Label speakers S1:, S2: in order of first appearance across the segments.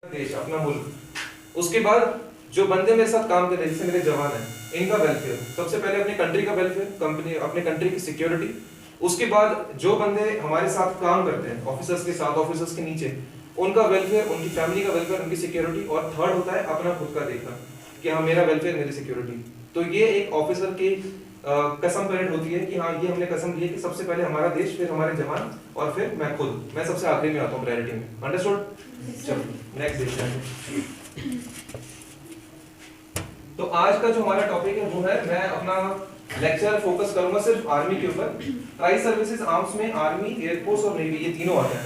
S1: देश, अपना मुल्क। उसके बाद जो बंदे मेरे साथ काम कर रहे हैं, जैसे मेरे जवान हैं, इनका वेलफेयर। सबसे पहले अपनी कंट्री का वेलफेयर, कंपनी अपने कंट्री की सिक्योरिटी। उसके बाद जो बंदे हमारे साथ काम करते हैं, ऑफिसर्स के साथ, ऑफिसर्स के नीचे, उनका वेलफेयर, उनकी फैमिली का वेलफेयर, उनकी सिक्योरिटी। और थर्ड होता है अपना खुद का देखना कि हाँ मेरा वेलफेयर, मेरी सिक्योरिटी। तो ये एक ऑफिसर की कसम परेड होती है कि हाँ ये हमने कसम ली है कि सबसे पहले हमारा देश, फिर हमारे जवान, और फिर मैं खुद। मैं सबसे आखिरी में आता हूँ प्रायोरिटी में। अंडरस्टूड? चलो नेक्स्ट देखते हैं। तो आज का जो हमारा टॉपिक है वो है, मैं अपना लेक्चर फोकस करूंगा सिर्फ आर्मी के ऊपर। ट्राई सर्विसेज आर्म्स में आर्मी, एयरफोर्स और नेवी, ये तीनों आते हैं।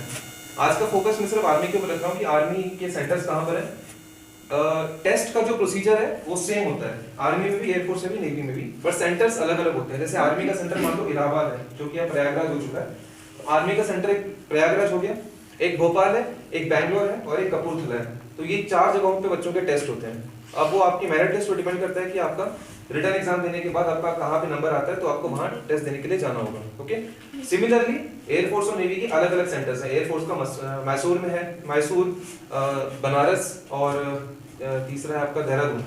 S1: आज का फोकस मैं सिर्फ आर्मी के ऊपर रख रहा हूँ कि आर्मी के सेंटर्स कहाँ पर है। टेस्ट का जो प्रोसीजर है वो सेम होता है आर्मी में भी, एयरफोर्स में भी, नेवी में भी, पर सेंटर्स अलग अलग होते हैं। जैसे आर्मी का सेंटर मान लो इलाहाबाद है, जो कि अब प्रयागराज हो चुका है। तो आर्मी का सेंटर एक प्रयागराज हो गया, एक भोपाल है, एक बैंगलोर है और एक कपूरथला है। तो ये 4 जगहों पे बच्चों के टेस्ट होते हैं। अब वो आपकी मेरिट लिस्ट पर डिपेंड करता है कि आपका रिटर्न एग्जाम देने के बाद आपका कहाँ पे नंबर आता है, तो आपको वहाँ टेस्ट देने के लिए जाना होगा। ओके। सिमिलरली एयरफोर्स और नेवी के अलग अलग सेंटर्स हैं। एयरफोर्स का मैसूर में है, मैसूर, बनारस, और तीसरा है आपका देहरादून।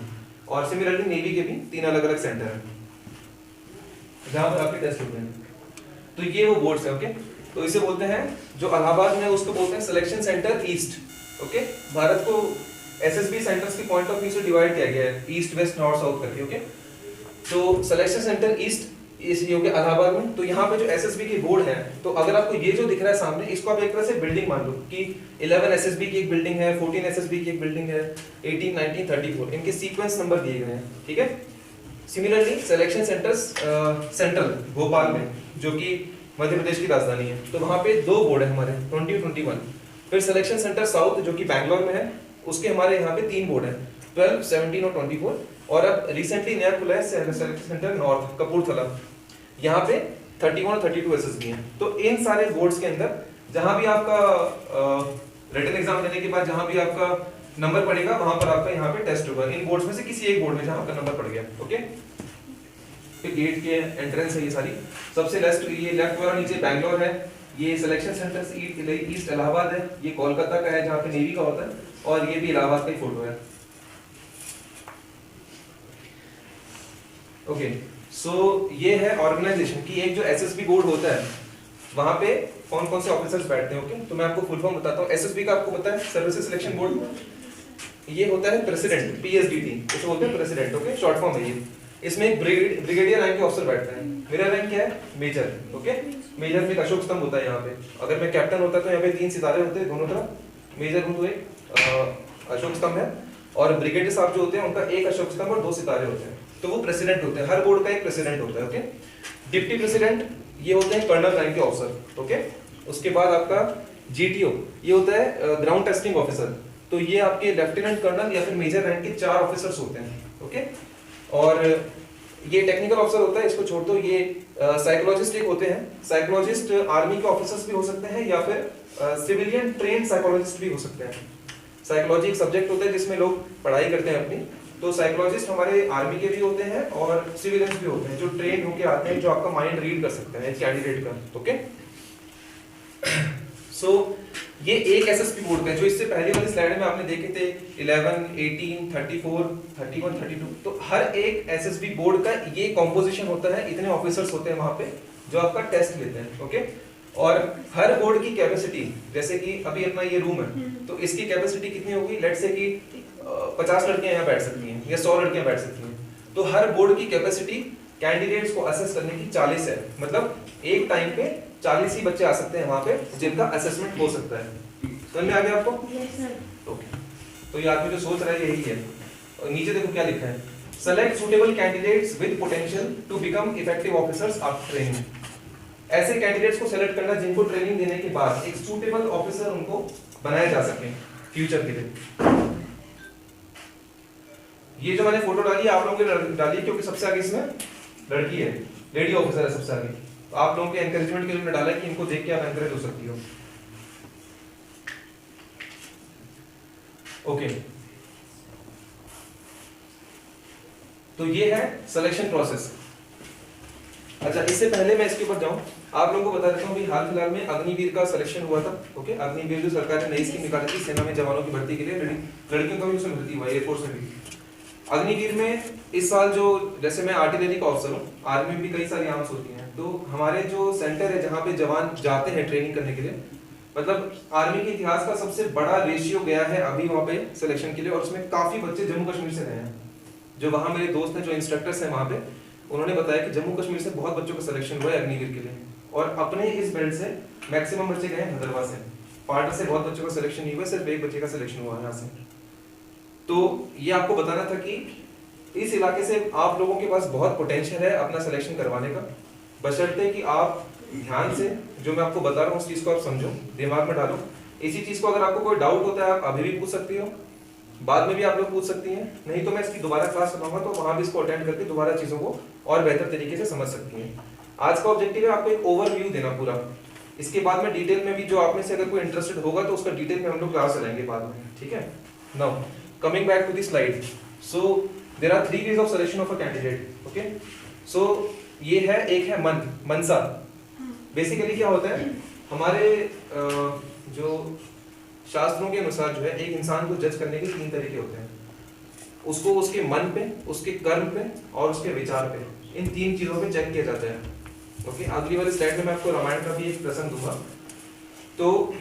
S1: और सिमिलरली नेवी के भी 3 अलग अलग सेंटर हैं जहाँ पर आपके टेस्ट होते हैं। तो ये वो बोर्ड्स है। ओके। तो इसे बोलते हैं, जो इलाहाबाद में उसको बोलते हैं selection centre east. Okay. Bharat को एसएसबी सेंटर्स के पॉइंट ऑफ व्यू से डिवाइड किया गया है, ईस्ट, वेस्ट, नॉर्थ, साउथ करके। ओके। तो सिलेक्शन सेंटर ईस्ट इस योग्य इलाहाबाद में। तो यहाँ पे जो एसएसबी की बोर्ड है, तो अगर आपको ये जो दिख रहा है सामने, इसको आप एक तरह से बिल्डिंग मान लो कि 11 एसएसबी की एक बिल्डिंग है, 14 एसएसबी की एक बिल्डिंग है, 18, 19, 34, इनके सीक्वेंस नंबर दिए गए हैं। ठीक है। Similarly selection centres central Bhopal में, जो कि मध्य प्रदेश की राजधानी है, तो वहाँ पे 2 बोर्ड है हमारे, 20, 21। फिर सिलेक्शन सेंटर साउथ, जो कि बैंगलोर में है, उसके हमारे यहाँ पे 3 बोर्ड है, 12, 17 और 24। और अब रिसेंटली नया खुला है सिलेक्शन सेंटर नॉर्थ, कपूरथला। यहाँ पे 31 और 32 एसएसबी हैं। तो इन सारे बोर्ड्स के अंदर जहाँ भी आपका रिटन एग्जाम देने के बाद जहाँ भी आपका नंबर पड़ेगा, वहां पर आपका यहाँ पे टेस्ट होगा। इन बोर्ड्स में से किसी एक बोर्ड में जहाँ आपका नंबर पड़ गया। ओके। फिर गेट के एंट्रेंस है ये सारी। सबसे ये लेफ्ट वाला नीचे बैंगलोर है, ये सिलेक्शन सेंटर ईस्ट इलाहाबाद है, ये कोलकाता का है जहाँ पे नेवी का होता है, और ये भी इलाहाबाद का ही फोटो है। ओके। सो ये है ऑर्गेनाइजेशन की एक जो एसएसबी बोर्ड होता है, वहां पे कौन कौन से ऑफिसर्स बैठते हैं। ओके। तो मैं आपको फुल फॉर्म बताता हूँ। एसएसबी का आपको पता है, सर्विसेज सिलेक्शन बोर्ड, ये होता है प्रेसिडेंट, पीएसडीटी इसे बोलते हैं, प्रेसिडेंट। ओके। शॉर्ट फॉर्म है ये। इसमें एक ब्रिगेडियर रैंक के ऑफिसर बैठते हैं। मेरा रैंक क्या है? मेजर। ओके। मेजर में एक अशोक स्तंभ होता है यहाँ पे। अगर मैं कैप्टन होता तो यहाँ पे 3 सितारे होते हैं दोनों तरफ। मेजर हूँ तो एक अशोक स्तंभ है, और ब्रिगेडियर साहब जो होते हैं उनका एक अशोक स्तंभ और 2 सितारे होते हैं। तो वो प्रेसिडेंट होते हैं। हर बोर्ड का एक प्रेसिडेंट होता है। ओके। डिप्टी प्रेसिडेंट ये होते हैं कर्नल रैंक के ऑफिसर। ओके। उसके बाद आपका जीटीओ ये होता है ग्राउंड टेस्टिंग ऑफिसर। तो ये आपके लेफ्टिनेंट कर्नल या फिर मेजर रैंक के 4 ऑफिसर्स होते हैं। ओके। और ये टेक्निकल ऑफिसर होता है, इसको छोड़ दो। ये साइकोलॉजिस्ट एक होते हैं। साइकोलॉजिस्ट आर्मी के ऑफिसर्स भी हो सकते हैं या फिर सिविलियन ट्रेन साइकोलॉजिस्ट भी हो सकते हैं। साइकोलॉजी एक सब्जेक्ट होता है जिसमें लोग पढ़ाई करते हैं अपनी। तो साइकोलॉजिस्ट हमारे आर्मी के भी होते हैं और सिविलियंस भी होते हैं, जो ट्रेन होके आते हैं, जो आपका माइंड रीड कर सकते हैं कैंडिडेट का। ओके। सो ये एक एसएसबी बोर्ड का है। जो इससे पहले वाली स्लाइड में आपने देखे थे 11, 18, 34, 31, 32, तो हर एक एसएसबी बोर्ड का ये कॉम्पोजिशन होता है। इतने ऑफिसर्स होते हैं वहां पे जो आपका टेस्ट लेते हैं। ओके। और हर बोर्ड की कैपेसिटी, जैसे कि अभी अपना ये रूम है, तो इसकी कैपेसिटी कितनी होगी? लेट्स से कि 50 लड़कियां यहाँ बैठ सकती हैं या 100 लड़कियां बैठ सकती हैं। तो हर बोर्ड की कैपेसिटी कैंडिडेट्स को असेस करने की 40 है। मतलब एक टाइम पे 40 ही बच्चे आ सकते हैं वहां पे जिनका असेसमेंट हो सकता है। समझ में आ गया आपको?
S2: Yes sir.
S1: ओके। तो ये आदमी जो सोच रहा है यही है। और नीचे देखो क्या लिखा है, select suitable candidates with potential to become effective officers after training. ऐसे कैंडिडेट्स को सेलेक्ट करना जिनको ट्रेनिंग देने के बाद एक सूटेबल ऑफिसर उनको बनाया जा सके फ्यूचर के लिए। ये जो मैंने फोटो डाली है आप लोगों के डाली है, क्योंकि सबसे आगे इसमें लड़की है, लेडी ऑफिसर है सबसे आगे। तो आप लोगों के एनकरेजमेंट के लिए मैंने डाला है कि इनको देख के आप एनकरेज हो सकती हो। ओके। तो ये है सिलेक्शन प्रोसेस। अच्छा, इससे पहले मैं इसके ऊपर जाऊं, आप लोगों को बता देता हूँ भी हाल फिलहाल में अग्निवीर का सिलेक्शन हुआ था। ओके, अग्निवीर जो सरकार ने नई स्कीम निकाली थी सेना में जवानों की भर्ती के लिए, लड़कियों का भी उसमें भर्ती हुआ, एयरफोर्स में भी। अग्निवीर में इस साल जो, जैसे मैं आर्टिलरी का ऑफिसर हूँ, आर्मी में भी कई सारी आर्म्स होती हैं, तो हमारे जो सेंटर है जहाँ पे जवान जाते हैं ट्रेनिंग करने के लिए, मतलब आर्मी के इतिहास का सबसे बड़ा रेशियो गया है अभी वहाँ पे सिलेक्शन के लिए, और उसमें काफी बच्चे जम्मू कश्मीर से रहे हैं। जो वहाँ मेरे दोस्त हैं जो इंस्ट्रक्टर्स हैं वहाँ पे, उन्होंने बताया कि जम्मू कश्मीर से बहुत बच्चों का सिलेक्शन हुआ है अग्निवीर के लिए, और अपने इस बेल्ट से मैक्सिमम बच्चे गए हैं भद्रवाह से। पार्ट से बहुत बच्चों का सिलेक्शन नहीं हुआ, सिर्फ एक बच्चे का सिलेक्शन हुआ यहाँ से। तो ये आपको बताना था कि इस इलाके से आप लोगों के पास बहुत पोटेंशियल है अपना सिलेक्शन करवाने का, बशर्ते कि आप ध्यान से जो मैं आपको बता रहा हूँ उस चीज को आप समझो, दिमाग में डालो। इसी चीज को अगर आपको कोई डाउट होता है आप अभी भी पूछ सकती हो, बाद में भी आप लोग पूछ सकती हैं, नहीं तो मैं इसकी दोबारा क्लास कराऊंगा तो वहां भी इसको अटेंड करके दोबारा चीजों को और बेहतर तरीके से समझ सकती हैं। आज का ऑब्जेक्टिव है आपको एक ओवरव्यू देना पूरा, इसके बाद में डिटेल में भी जो आप में से अगर कोई इंटरेस्टेड होगा तो उसका डिटेल में हम लोग क्लास चलाएंगे बाद में, ठीक है। Now coming back to the slide, so there are 3 ways of selection of a candidate. Okay, so ये है, एक है मनसा। बेसिकली क्या होता है, हमारे जो शास्त्रों के अनुसार जो है एक इंसान को जज करने के 3 तरीके होते हैं, उसको उसके मन पे, उसके कर्म पे और उसके विचार पे, इन 3 चीजों पे चेक किया जाता है। ओके, अगली वाली स्लाइड में मैं आपको रामायण का भी एक प्रसंग दूंगा। तो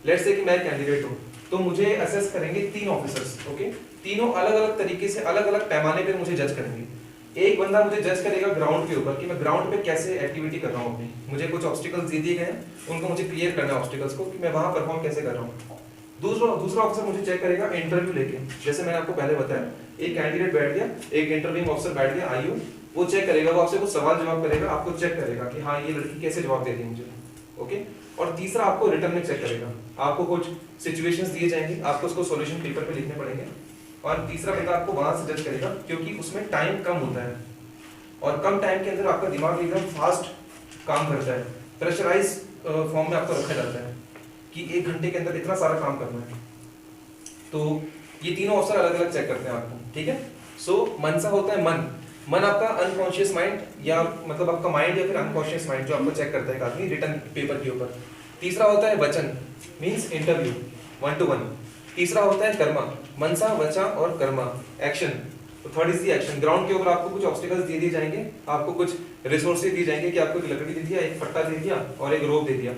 S1: लेट्स से कि मैं कैंडिडेट हूँ, तो मुझे असेस करेंगे 3 ऑफिसर्स। ओके, तीनों अलग अलग तरीके से अलग अलग पैमाने पे मुझे जज करेंगे। एक बंदा मुझे जज करेगा ग्राउंड के ऊपर कि मैं ग्राउंड पे कैसे एक्टिविटी कर रहा हूँ अपनी, मुझे कुछ ऑब्स्टिकल्स दे दिए गए हैं, उनको मुझे क्लियर करना है ऑब्स्टिकल्स को, कि मैं वहां परफॉर्म कैसे कर रहा हूँ। दूसरा ऑफिसर मुझे चेक करेगा इंटरव्यू लेके, जैसे मैंने आपको पहले बताया, एक कैंडिडेट बैठ गया, एक इंटरव्यूइंग ऑफिसर बैठ गया, आईओ, वो चेक करेगा, वो आपसे कुछ सवाल जवाब करेगा, आपको चेक करेगा कि हाँ ये लड़की कैसे जवाब दे रही है मुझे। ओके, और तीसरा आपको रिटर्न में चेक करेगा, आपको कुछ सिचुएशंस दिए जाएंगे, आपको उसको सॉल्यूशन पेपर पे लिखने पड़ेंगे, और तीसरा बंदा आपको वहां से जज करेगा, क्योंकि उसमें टाइम कम होता है और कम टाइम के अंदर आपका दिमाग एकदम फास्ट काम करता है, प्रेशराइज फॉर्म में आपको रखा जाता है कि 1 घंटे के अंदर इतना सारा काम करना है। तो ये तीनों अफसर अलग अलग चेक करते हैं आपको, ठीक है। सो मनसा होता है मन आपका अनकॉन्शियस माइंड, या मतलब आपका माइंड या फिर अनकॉन्शियस माइंड जो आपको चेक करता है एक आदमी रिटर्न पेपर के ऊपर। तीसरा होता है वचन, मींस इंटरव्यू 1 to 1। तीसरा होता है कर्मा, मनसा वचा और कर्मा, एक्शन। तो third is the action. Ground के ऊपर आपको कुछ ऑब्स्टिकल्स दे दिए जाएंगे, आपको कुछ रिसोर्सेज दिए जाएंगे कि आपको एक लकड़ी दे दिया, एक फट्टा दे दिया और एक रोप दे दिया,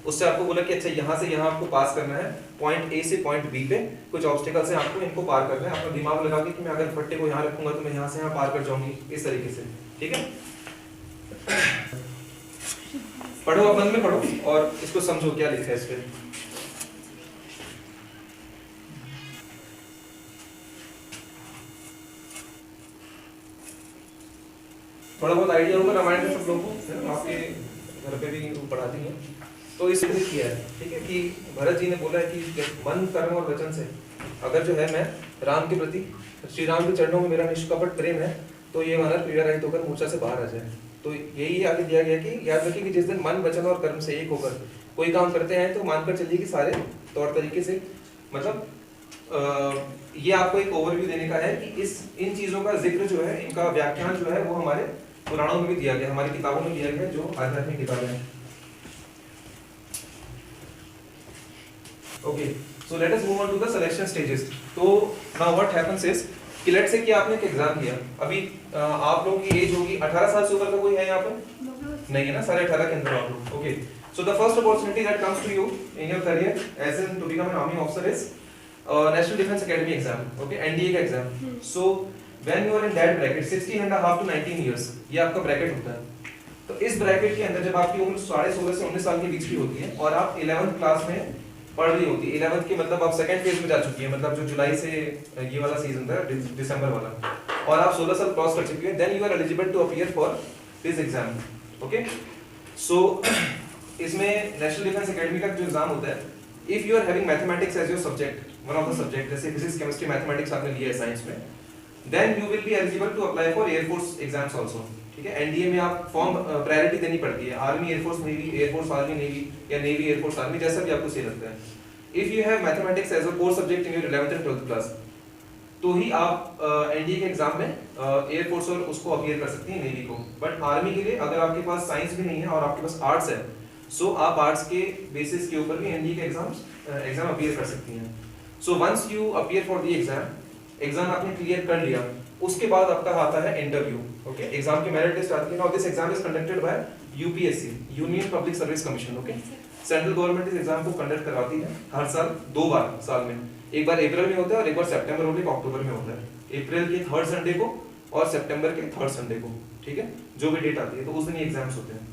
S1: उससे आपको बोला कि अच्छा यहाँ से यहाँ आपको पास करना है, पॉइंट ए से पॉइंट बी पे कुछ ऑब्स्टिकल्स हैं, आपको इनको पार करना है। अपना दिमाग लगा के कि मैं अगर फट्टे को यहाँ रखूंगा तो मैं यहाँ से यहाँ पार कर जाऊंगी, इस तरीके से, ठीक है। पढ़ो, आप मन में पढ़ो और इसको समझो क्या लिखा है इस पे। थोड़ा बहुत आइडिया होगा रामायण का सब लोगों को, आपके घर पे भी पढ़ाती हैं। तो इसने किया है, ठीक है, कि भरत जी ने बोला है कि मन कर्म और वचन से अगर जो है मैं राम के प्रति, श्री राम के चरणों में मेरा निष्कपट प्रेम है, तो ये वानर पीड़ा रहित होकर मूर्छा से बाहर आ जाए। तो यही आगे दिया गया कि याद रखिए कि जिस दिन मन वचन और कर्म से एक होकर कोई काम करते हैं तो मानकर चलिए कि सारे तौर तरीके से, मतलब ये आपको एक ओवरव्यू देने का है कि इन चीजों का जिक्र जो है, इनका व्याख्यान जो है वो हमारे पुराणों में भी दिया गया, हमारी किताबों में दिया गया, जो आध्यात्मिक किताबें हैं। Okay, so let us move on to the selection stages. तो नाउ व्हाट हैपेंस इज कि लेट्स से कि आपने एक एग्जाम दिया, अभी आप लोगों की एज होगी 18 साल से ऊपर का कोई है यहाँ पर? नहीं है ना, सारे 18 के अंदर आप लोग। Okay, so the first opportunity that comes to you in your career as an to become an army officer is national defence academy exam, okay, NDA का exam. So when you are in that bracket 16.5 to 19 years, ये आपका bracket होता है। तो इस bracket के अंदर जब आपकी उम्र 16.5 से 19 साल के बीच की होती है और आप 11th क्लास में पढ़ रही होती है, 11th के मतलब आप सेकंड फेज में जा चुकी है, मतलब जो जुलाई से ये वाला सीजन था दिसंबर वाला, और आप 16 साल क्रॉस कर चुकी है, then you are eligible to appear for this exam. Okay, so इसमें नेशनल डिफेंस एकेडमी का जो एग्जाम होता है, if you are having mathematics as your subject, one of the subject, जैसे फिजिक्स केमिस्ट्री मैथमेटिक्स आपने लिया है साइंस में, then you will be eligible to apply for air force exams also, ठीक है। एनडीए में आप फॉर्म प्रायोरिटी देनी पड़ती है, army air force navy, air force army navy, या नेवी एयरफोर्स आर्मी, जैसा भी आपको सही लगता है। If you have mathematics as a core subject in your 11th and 12th class, तो ही आप एनडीए के एग्जाम में एयरफोर्स और उसको अपीयर कर सकती हैं, नेवी को। बट आर्मी के लिए अगर आपके पास साइंस भी नहीं है और आपके पास आर्ट्स है, सो आप आर्ट्स के बेसिस के ऊपर भी एनडीए के एग्जाम अपीयर कर सकती हैं। So once you appear for the exam आपने क्लियर कर लिया, उसके बाद आपका आता है इंटरव्यू। ओके, एग्जाम की मेरिट लिस्ट आती है। Now this exam is conducted by UPSC, union public service commission. Okay, central government इस एग्जाम को कंडक्ट करवाती है हर साल, 2 बार साल में। एक बार अप्रैल में होता है और एक बार सितंबर और एक अक्टूबर में होता है। अप्रैल के 3rd संडे को और सितंबर के 3rd संडे को, ठीक है, जो भी डेट आती है, तो उस दिन ये एग्जाम्स होते हैं।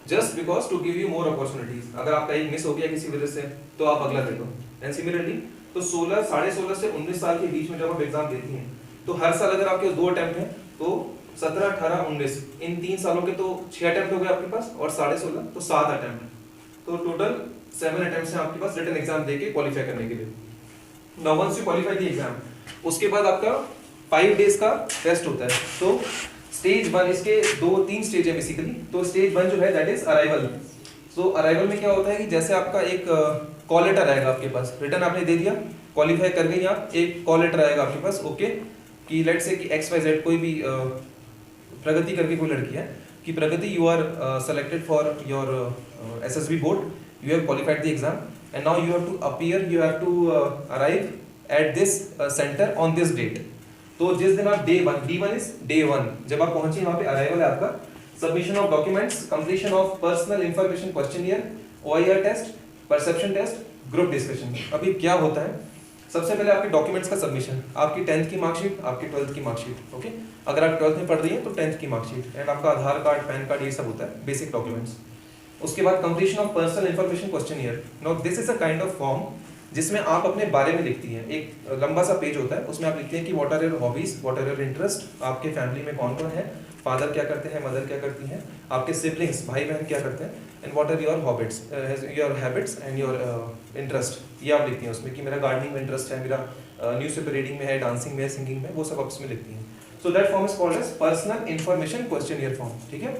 S1: Just because to give you more opportunities, अगर आपका एक मिस हो गया किसी वजह से तो आप अगला दे दो। एंड सिमिलरली तो 16, 16.5 से 19 साल के बीच में जब आप एग्जाम देती हैं, तो हर साल अगर आपके 2 अटेम्प्ट हैं तो 17, 18, 19 इन 3 सालों के तो 6 अटेम्प्ट हो गए आपके पास, और 16.5 तो 7 अटेम्प्ट, तो टोटल 7 अटेम्प्ट्स हैं आपके पास रिटन एग्जाम देके क्वालिफाई करने के लिए। Now once you qualify the exam, उसके बाद आपका 5 डेज का टेस्ट होता है। तो स्टेज 1, इसके 2-3 स्टेज है बेसिकली। तो स्टेज 1 जो है that is arrival. So arrival में क्या होता है कि जैसे आपका एक कॉल लेटर आएगा आपके पास, रिटर्न आपने दे दिया, क्वालिफाई कर गई आप, एक कॉल लेटर आएगा आपके पास, ओके, कि लेट्स से कि XYZ कोई भी प्रगति करके कोई लड़की है कि Pragati you are selected for your SSB board, you have qualified the exam and now you have to appear, you have to arrive at this centre on this date. तो जिस दिन आप D1 इज डे 1, जब आप पहुंचे वहां पे arrival है आपका, submission of documents, completion of personal information questionnaire, OIR test, perception test, group discussion. अभी क्या होता है, सबसे पहले आपके डॉक्यूमेंट्स का सबमिशन, आपकी 10th की मार्कशीट, आपकी 12th की मार्कशीट, ओके, अगर आप 12th में पढ़ रही हैं तो 10th की मार्कशीट एंड आपका आधार कार्ड, पैन कार्ड, ये सब होता है बेसिक डॉक्यूमेंट्स। उसके बाद completion of personal information questionnaire. Now this is a kind of form जिसमें आप अपने बारे में लिखती हैं, एक लंबा सा पेज होता है, उसमें आप लिखते हैं कि what are your hobbies, what are your interest, आपके फैमिली में कौन कौन है, फादर क्या करते हैं, मदर क्या करती हैं, आपके सिबलिंग्स, भाई बहन क्या करते हैं, and what are your hobbits, your habits and your interest, ये आप लिखती हैं उसमें कि मेरा गार्डनिंग में इंटरेस्ट है, मेरा न्यूज़पेपर रीडिंग में है, डांसिंग में है, सिंगिंग में, वो सब आप उसमें लिखती हैं। So that form is called as personal information questionnaire form, ठीक है।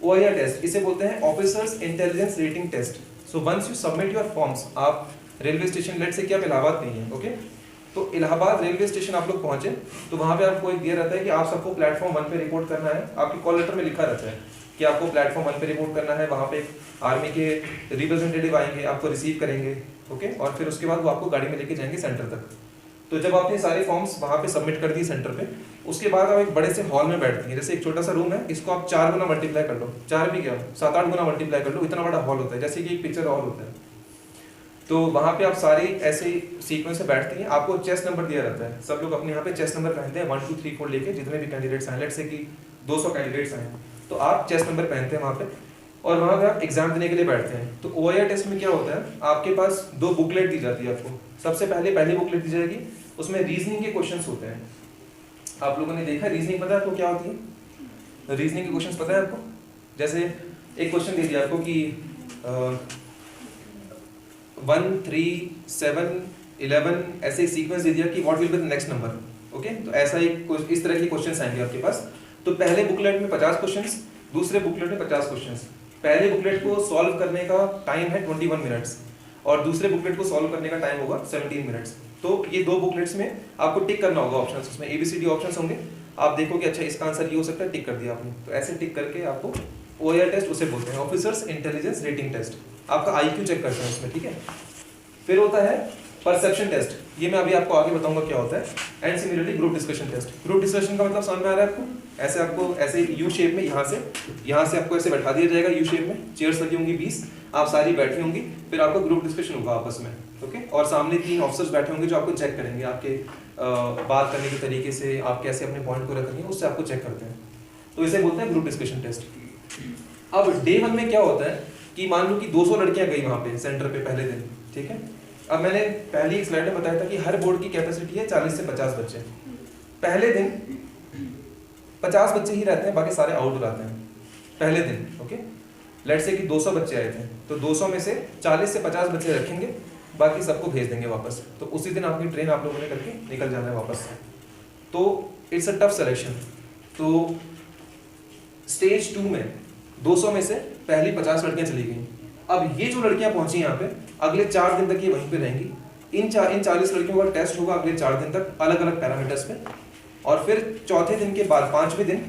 S1: OIR टेस्ट, इसे बोलते हैं officers intelligence rating test. So once you submit your forms, आप रेलवे स्टेशन, लेट से कि आप इलाहाबाद नहीं है, ओके, तो इलाहाबाद रेलवे स्टेशन आप लोग पहुंचे, तो वहां पे आपको एक दिया रहता है कि आप सबको प्लेटफॉर्म 1 पे रिपोर्ट करना है। आपके कॉल लेटर में लिखा रहता है कि आपको प्लेटफॉर्म 1 पे रिपोर्ट करना है, वहां पे आर्मी के रिप्रेजेंटेटिव आएंगे, आपको रिसीव करेंगे, ओके, और फिर उसके बाद वो आपको गाड़ी में लेके जाएंगे सेंटर तक। तो जब आपने सारे फॉर्म्स वहां पे सबमिट कर दिए सेंटर पे, उसके बाद आप एक बड़े से हॉल में बैठती हैं, जैसे एक छोटा सा रूम है, इसको आप 4 गुना मल्टीप्लाई कर लो, 4 भी क्या 7-8 गुना मल्टीप्लाई कर लो, इतना बड़ा हॉल होता है, जैसे कि एक पिक्चर हॉल होता है। तो वहां पे आप सारे ऐसे सीक्वेंस से बैठती हैं, आपको चेस्ट नंबर दिया रहता है, सब लोग अपने यहाँ पे चेस्ट नंबर पहनते हैं 1 2 3 4 लेके, जितने भी कैंडिडेट्स आए, लेट्स से कि 200 कैंडिडेट्स आए, तो आप चेस्ट नंबर पहनते हैं वहाँ पे, और वहाँ पे आप एग्जाम देने के लिए बैठते हैं। तो OIR टेस्ट में क्या होता है, आपके पास 2 बुकलेट दी जाती है आपको। सबसे पहली बुकलेट दी जाएगी, उसमें रीजनिंग के क्वेश्चंस होते हैं। आप लोगों ने देखा रीजनिंग, पता है आपको क्या होती है रीजनिंग के क्वेश्चंस, पता है आपको? जैसे एक क्वेश्चन दे दिया आपको कि 1 3 7 11 ऐसे सीक्वेंस दे दिया कि what will be the next number, okay, तो ऐसा एक इस तरह के क्वेश्चंस आएंगे आपके पास। तो पहले बुकलेट में 50 क्वेश्चंस, दूसरे बुकलेट में 50 क्वेश्चंस। पहले बुकलेट को सॉल्व करने का टाइम है 21 मिनट्स और दूसरे बुकलेट को सॉल्व करने का टाइम होगा 17 मिनट्स। तो ये 2 बुकलेट्स में आपको टिक करना होगा ऑप्शंस, उसमें ABCD ऑप्शंस होंगे, आप देखोगे अच्छा इसका आंसर ये हो सकता है, टिक कर दिया आपने। तो ऐसे टिक करके आपको OIR टेस्ट उसे बोलते हैं, ऑफिसर्स इंटेलिजेंस रेटिंग टेस्ट, आपका IQ चेक करते हैं उसमें, ठीक है। फिर होता है परसेप्शन टेस्ट, ये मैं अभी आपको आगे बताऊंगा क्या होता है। And similarly group discussion test. Group discussion का मतलब समझ में आ रहा है आपको? ऐसे यू शेप में यहाँ से आपको ऐसे बैठा दिया जाएगा यू शेप में, चेयर्स लगी होंगी 20, आप सारी बैठी होंगी, फिर आपका ग्रुप डिस्कशन होगा आपस में, ओके, और सामने 3 ऑफिसर्स बैठे होंगे जो आपको चेक करेंगे, आपके बात करने के तरीके से, आप कैसे अपने पॉइंट को रख रही हैं, उससे आपको चेक करते हैं। तो इसे बोलते हैं ग्रुप डिस्कशन टेस्ट। अब डे 1 में क्या होता है कि मान लो कि 200 लड़कियां गई वहां पे सेंटर पे पहले दिन, ठीक है। अब मैंने पहली एक स्लाइड में बताया था कि हर बोर्ड की कैपेसिटी है 40 से 50 बच्चे। पहले दिन 50 बच्चे ही रहते हैं, बाकी सारे आउट आते हैं पहले दिन, ओके। लेट्स से कि 200 बच्चे आए थे, तो 200 में से 40 से 50 बच्चे रखेंगे, बाकी सबको भेज देंगे वापस। तो उसी दिन आपकी ट्रेन आप लोगों ने करके निकल जाना है वापस। तो इट्स अ टफ सिलेक्शन। तो स्टेज 2 में 200 में से पहली 50 लड़कियां चली गई। अब ये जो लड़कियां पहुंची यहाँ पे, अगले 4 दिन तक ये वहीं पे रहेंगी, इन 40 लड़कियों का टेस्ट होगा अगले 4 दिन तक अलग अलग पैरामीटर्स पे, और फिर चौथे दिन के बाद 5वें दिन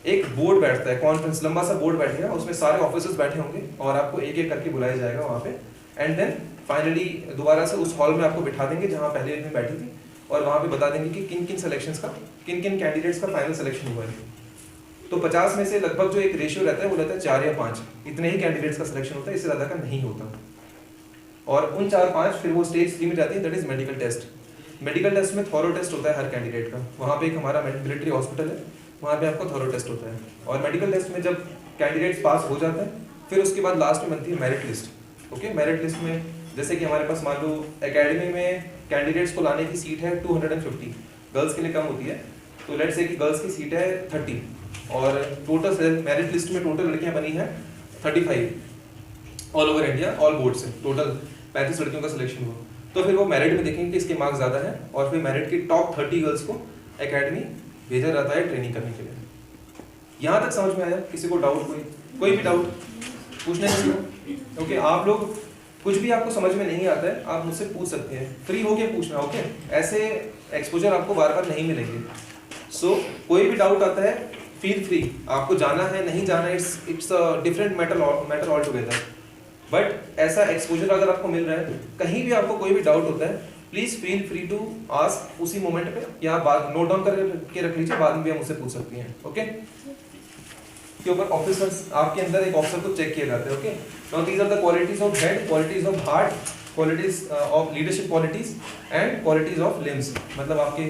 S1: एक बोर्ड बैठता है, कॉन्फ्रेंस, लंबा सा बोर्ड बैठेगा, उसमें सारे ऑफिसर्स बैठे होंगे और आपको एक एक करके बुलाया जाएगा वहाँ पे, एंड देन फाइनली दोबारा से उस हॉल में आपको बिठा देंगे जहाँ पहले दिन बैठी थी, और वहाँ पे बता देंगे कि किन किन सिलेक्शंस का, किन किन कैंडिडेट्स का फाइनल सिलेक्शन हुआ है। तो 50 में से लगभग जो एक रेशियो रहता है वो रहता है 4 या 5, इतने ही कैंडिडेट्स का सिलेक्शन होता है, इससे ज़्यादा का नहीं होता। और उन 4-5 फिर वो स्टेज 3 में जाती है, that is medical test. Medical test में थॉरो टेस्ट होता है हर कैंडिडेट का, वहाँ पे एक हमारा मिलिट्री हॉस्पिटल है, वहाँ पे आपका थॉरो टेस्ट होता है। और मेडिकल टेस्ट में जब कैंडिडेट्स पास हो जाते हैं फिर उसके बाद लास्ट में बनती है merit list. Okay, merit list में जैसे कि हमारे पास मान लो एकेडमी में कैंडिडेट्स को लाने की सीट है 250, गर्ल्स के लिए कम होती है, तो लेट्स से कि गर्ल्स की सीट है 30, और टोटल मेरिट लिस्ट में टोटल लड़कियां बनी है 35 all over India, all board से टोटल 35 लड़कियों का सिलेक्शन हुआ। तो फिर वो मेरिट में देखेंगे कि इसके मार्क्स ज़्यादा है, और फिर मेरिट की टॉप 30 गर्ल्स को एकेडमी भेजा जाता है ट्रेनिंग करने के लिए। यहाँ तक समझ में आया? किसी को डाउट? कोई भी डाउट पूछने के लिए? ओके, आप लोग कुछ भी आपको समझ में नहीं आता है आप मुझसे पूछ सकते हैं, फ्री होके पूछना। ओके, ऐसे एक्सपोजर आपको बार बार नहीं मिलेंगे। सो कोई भी डाउट आता है फील फ्री, आपको जाना है नहीं जाना है it's a different matter all together, but ऐसा एक्सपोजर अगर आपको मिल रहा है, कहीं भी आपको कोई भी डाउट होता है please feel free to ask उसी मोमेंट पे, या बाद नोट डाउन करके रख लीजिए, बाद में भी हम मुझसे पूछ सकती हैं। ओके, के ऊपर ऑफिसर्स, आपके अंदर एक ऑफिसर को चेक किया जाता है। Okay, now these are the qualities of head, qualities of heart, qualities of leadership qualities and qualities of limbs, मतलब आपके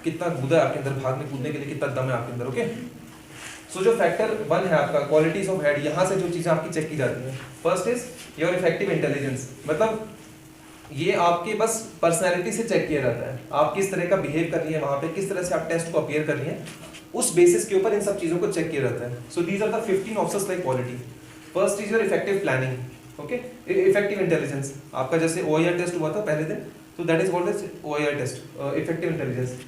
S1: कितना गुदा है आपके अंदर, भागने कूदने के लिए कितना दम है आपके अंदर। ओके, सो जो फैक्टर 1 है आपका क्वालिटीज ऑफ हेड, यहाँ से जो चीजें आपकी चेक की जाती हैं, first is your effective intelligence, मतलब ये आपके बस पर्सनैलिटी से चेक किया जाता है, आप किस तरह का बिहेव कर रही है वहाँ पे, किस तरह से आप टेस्ट को अपीयर कर रही हैं, उस बेसिस के ऊपर इन सब चीजों को चेक किया जाता है। So these are the 15 officers like quality. First is your effective planning, okay, effective intelligence, आपका जैसे OIR टेस्ट हुआ था पहले दिन, तो that is called as OIR test, effective intelligence.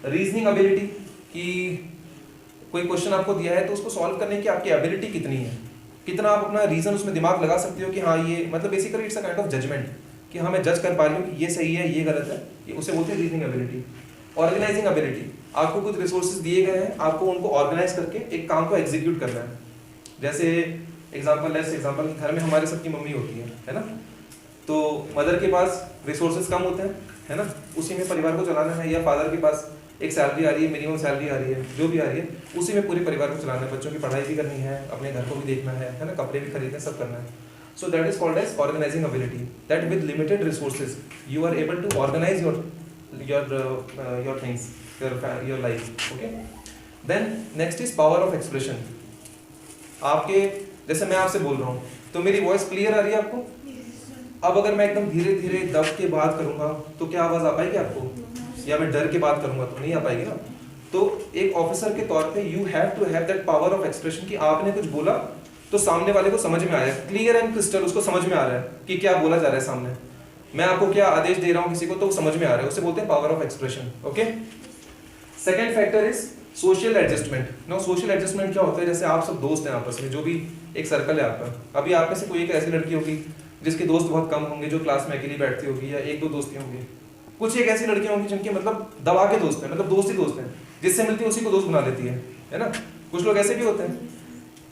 S1: Reasoning ability, कि कोई क्वेश्चन आपको दिया है तो उसको सॉल्व करने की आपकी एबिलिटी कितनी है, कितना आप अपना रीजन उसमें दिमाग लगा सकते हो कि हाँ ये, मतलब basically it's a kind of judgement, कि हाँ मैं जज कर पा रही हूँ कि ये सही है ये गलत है, ये उसे बोलते हैं रीजनिंग एबिलिटी। ऑर्गेनाइजिंग एबिलिटी, आपको कुछ रिसोर्सेज दिए गए हैं, आपको उनको ऑर्गेनाइज करके एक काम को एग्जीक्यूट करना है। जैसे एग्जांपल घर में हमारे सबकी मम्मी होती है ना, तो मदर के पास रिसोर्सेज कम होते हैं, है ना, उसी में परिवार को चलाना है, या फादर के पास एक सैलरी आ रही है, मिनिमम सैलरी आ रही है, जो भी आ रही है, उसी में पूरे परिवार को चलाना है, बच्चों की पढ़ाई भी करनी है, अपने घर को भी देखना है ना, कपड़े भी खरीदने, सब करना है। So that is called as organizing ability. That with limited resources, you are able to organize your things, your life. Okay. Then next is power of expression. आपके जैसे मैं आपसे बोल रहा हूँ तो मेरी वॉइस क्लियर आ रही है आपको? अब अगर मैं एकदम धीरे धीरे दब के बात करूँगा तो क्या आवाज़ आ पाएगी आपको? या मैं डर के बात करूँगा तो नहीं आ पाएगी ना। तो एक ऑफिसर के तौर पे you have to have that power of expression कि आपने कुछ बोला तो सामने वाले को समझ में आया, क्लियर एंड क्रिस्टल, उसको समझ में आ रहा है कि क्या बोला जा रहा है सामने। मैं आपको क्या आदेश दे रहा हूँ किसी को तो समझ में आ रहा है, उसे बोलते हैं power of expression. Okay, second factor is social adjustment. No, social adjustment क्या होता है? जैसे आप सब दोस्त हैं आपस में, जो भी एक सर्कल है आपका, अभी आप में से कोई एक ऐसी लड़की होगी जिसके दोस्त बहुत कम होंगे, जो क्लास में अकेली बैठती होगी, या 1-2 दोस्ती होंगी। कुछ एक ऐसी लड़कियां होंगी जिनके मतलब दबा के दोस्त हैं, मतलब दोस्त ही दोस्त हैं, जिससे मिलती है उसी को दोस्त बना लेती है ना। कुछ लोग ऐसे भी होते हैं।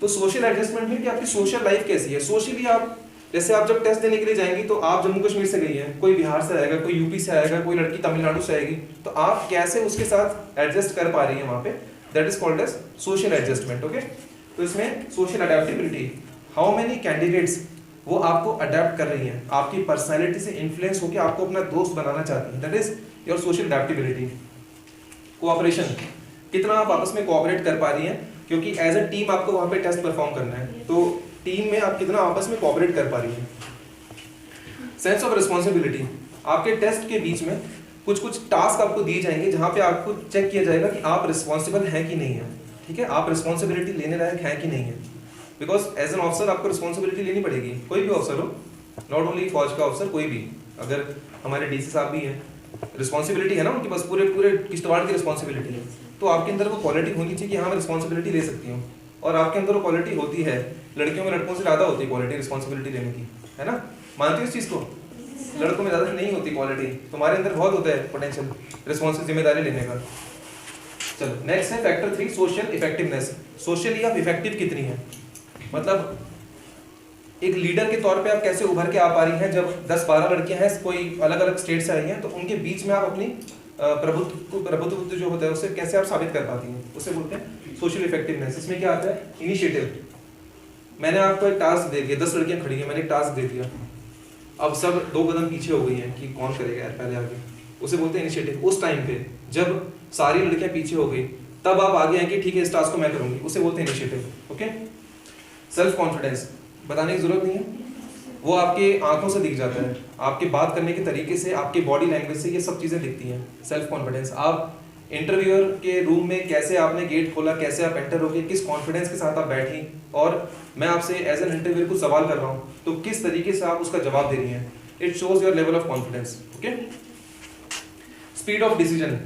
S1: तो सोशल एडजस्टमेंट में कि आपकी सोशल लाइफ कैसी है, सोशली आप, जैसे आप जब टेस्ट देने के लिए जाएंगी तो आप जम्मू कश्मीर से गई हैं, कोई बिहार से आएगा, कोई यूपी से आएगा, कोई लड़की तमिलनाडु से आएगी, तो आप कैसे उसके साथ एडजस्ट कर पा रही हैं वहाँ पे, that is called as social adjustment. Okay, तो इसमें social adaptability, how many candidates वो आपको अडेप्ट कर रही हैं, आपकी पर्सनैलिटी से इन्फ्लुएंस होकर आपको अपना दोस्त बनाना चाहती है, that is your social adaptability. Cooperation, कितना आप आपस में कोऑपरेट कर पा रही हैं, क्योंकि एज अ टीम आपको वहाँ पे टेस्ट परफॉर्म करना है, तो टीम में आप कितना आपस में कोऑपरेट कर पा रही हैं। सेंस ऑफ रिस्पॉन्सिबिलिटी, आपके टेस्ट के बीच में कुछ टास्क आपको दिए जाएंगे जहाँ पे आपको चेक किया जाएगा कि आप रिस्पॉन्सिबल हैं कि नहीं है, ठीक है, आप रिस्पॉन्सिबिलिटी लेने लायक हैं कि नहीं है। बिकॉज एज एन ऑफिसर आपको रिस्पॉन्सिबिलिटी लेनी पड़ेगी, कोई भी ऑफिसर हो, नॉट ओनली फौज का ऑफिसर, कोई भी, अगर हमारे डीसी साहब भी हैं, रिस्पॉन्सिबिलिटी है ना उनकी, बस पूरे किश्तवाड़ की रिस्पॉन्सिबिलिटी है, तो आपके अंदर वो क्वालिटी होनी चाहिए कि हाँ मैं रिस्पॉन्सिबिलिटी ले सकती हूँ, और आपके अंदर वो क्वालिटी होती है। लड़कियों में लड़कों से ज़्यादा होती है क्वालिटी रिस्पॉन्सिबिलिटी लेने की, है ना, मानती हो इस चीज़ को? लड़कों में ज़्यादा नहीं होती क्वालिटी, तुम्हारे अंदर बहुत होता है पोटेंशियल, रिस्पॉन्सिबल जिम्मेदारी लेने का। चलो नेक्स्ट है फैक्टर 3 सोशल इफेक्टिवनेस। सोशली आप इफेक्टिव कितनी है, मतलब एक लीडर के तौर पे आप कैसे उभर के आ पा रही हैं। जब 10-12 लड़कियां हैं, कोई अलग अलग स्टेट से आई हैं, तो उनके बीच में आप अपनी प्रभुत्व जो होता है उसे कैसे आप साबित कर पाती हैं, उसे बोलते हैं सोशल इफेक्टिवनेस। इसमें क्या आता है, इनिशिएटिव। मैंने आपको एक टास्क दे दिया, 10 लड़कियां खड़ी हैं, मैंने एक टास्क दे दिया, अब सब 2 कदम पीछे हो गई हैं कि कौन करेगा यार पहले आगे, उसे बोलते हैं इनिशिएटिव। उस टाइम पे जब सारी लड़कियां पीछे हो गई, तब आप आगे आए कि ठीक है इस टास्क को मैं करूंगी, उसे बोलते हैं इनिशिएटिव। ओके। सेल्फ कॉन्फिडेंस बताने की जरूरत नहीं है, वो आपके आंखों से दिख जाता है, आपके बात करने के तरीके से, आपके बॉडी लैंग्वेज से, ये सब चीजें दिखती हैं। सेल्फ कॉन्फिडेंस, आप इंटरव्यूअर के रूम में कैसे आपने गेट खोला, कैसे आप एंटर हो गए, किस कॉन्फिडेंस के साथ आप बैठी, और मैं आपसे एज एन इंटरव्यूअर कुछ सवाल कर रहा हूँ तो किस तरीके से आप उसका जवाब दे रही हैं। It shows your level of confidence. Okay. Speed of decision,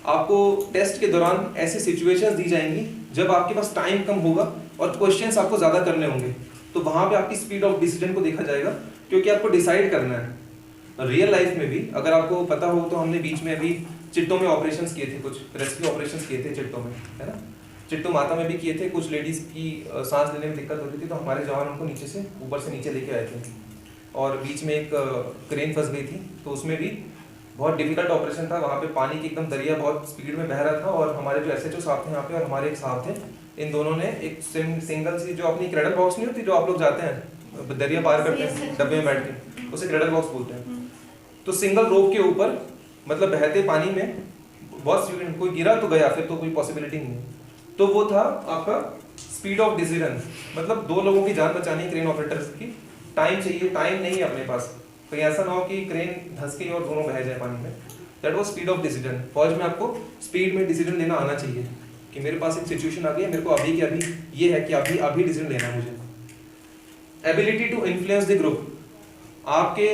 S1: आपको टेस्ट के दौरान ऐसी सिचुएशंस दी जाएंगी जब आपके पास टाइम कम होगा और क्वेश्चंस आपको ज्यादा करने होंगे, तो वहां पे आपकी स्पीड ऑफ डिसीजन को देखा जाएगा, क्योंकि आपको डिसाइड करना है। रियल लाइफ में भी अगर आपको पता हो तो हमने बीच में अभी चिट्टों में ऑपरेशंस किए थे, कुछ रेस्क्यू ऑपरेशंस किए थे चिट्टों में, है ना। चिट्टो माता में भी किए थे, कुछ लेडीज की सांस लेने में दिक्कत होती थी, तो हमारे जवान उनको नीचे से ऊपर से नीचे लेके आए थे, और बीच में एक क्रेन फंस गई थी, तो उसमें भी बहुत डिफिकल्ट ऑपरेशन था। वहाँ पे पानी की एकदम दरिया बहुत स्पीड में बह रहा था, और हमारे जो SHO साहब थे यहाँ पे और हमारे एक साहब थे, इन दोनों ने एक सिंगल सी जो अपनी क्रेडल बॉक्स नहीं होती जो आप लोग जाते हैं दरिया पार करते हैं डब्बे में बैठ के, उसे क्रेडल बॉक्स बोलते हैं, तो सिंगल रोप के ऊपर मतलब बहते पानी में बहुत स्टूडेंट, कोई गिरा तो गया, फिर तो कोई पॉसिबिलिटी नहीं है। तो वो था आपका स्पीड ऑफ डिसीजन, मतलब 2 लोगों की जान बचानी है क्रेन ऑपरेटर्स की, टाइम चाहिए, टाइम नहीं है अपने पास, कहीं ऐसा ना हो कि क्रेन धंस गई और दोनों बह जाए पानी में। That was speed of decision. फौज में आपको स्पीड में डिसीजन लेना आना चाहिए कि मेरे पास एक सिचुएशन आ गई है, मेरे को अभी के अभी ये है कि अभी डिसीजन लेना है मुझे। Ability to influence the group, आपके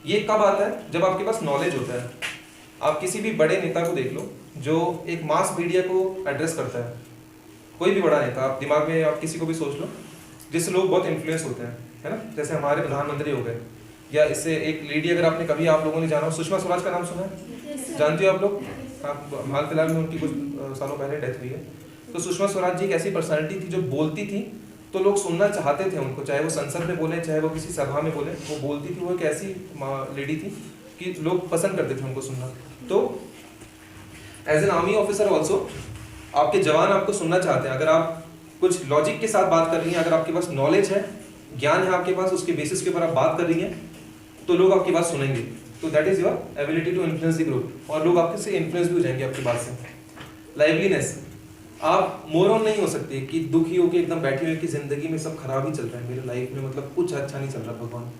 S1: ये कब आता है, जब आपके पास नॉलेज होता है। आप किसी भी बड़े नेता को देख लो जो एक मास मीडिया को एड्रेस करता है, कोई भी बड़ा नेता, आप दिमाग में आप किसी को भी सोच लो जिससे लोग बहुत इन्फ्लुएंस होते हैं, है ना। जैसे हमारे प्रधानमंत्री हो गए, या इससे एक लेडी अगर आपने कभी आप लोगों ने जाना हो, सुषमा स्वराज का नाम सुना है, जानते हो आप लोग, हाल फिलहाल में उनकी कुछ सालों पहले डेथ हुई है। तो सुषमा स्वराज जी एक ऐसी पर्सनैलिटी थी जो बोलती थी तो लोग सुनना चाहते थे उनको, चाहे वो संसद में बोले, चाहे वो किसी सभा में बोले, वो बोलती थी। वो एक ऐसी लेडी थी कि लोग पसंद करते थे उनको सुनना। तो as an army officer also आपके जवान आपको सुनना चाहते हैं। अगर आप कुछ लॉजिक के साथ बात कर रही हैं, अगर आपके पास नॉलेज है, ज्ञान है आपके पास, उसके बेसिस के ऊपर आप बात कर रही हैं, तो लोग आपकी बात सुनेंगे। तो that is your ability to influence the group, और लोग आपके से इन्फ्लुएंस भी हो जाएंगे आपकी बात से। लाइवलीनेस, आप मोरन नहीं हो सकते कि दुखी होकर एकदम बैठे हुए कि जिंदगी में सब खराब ही चल रहा है, मेरे लाइफ में मतलब कुछ अच्छा नहीं चल रहा भगवान,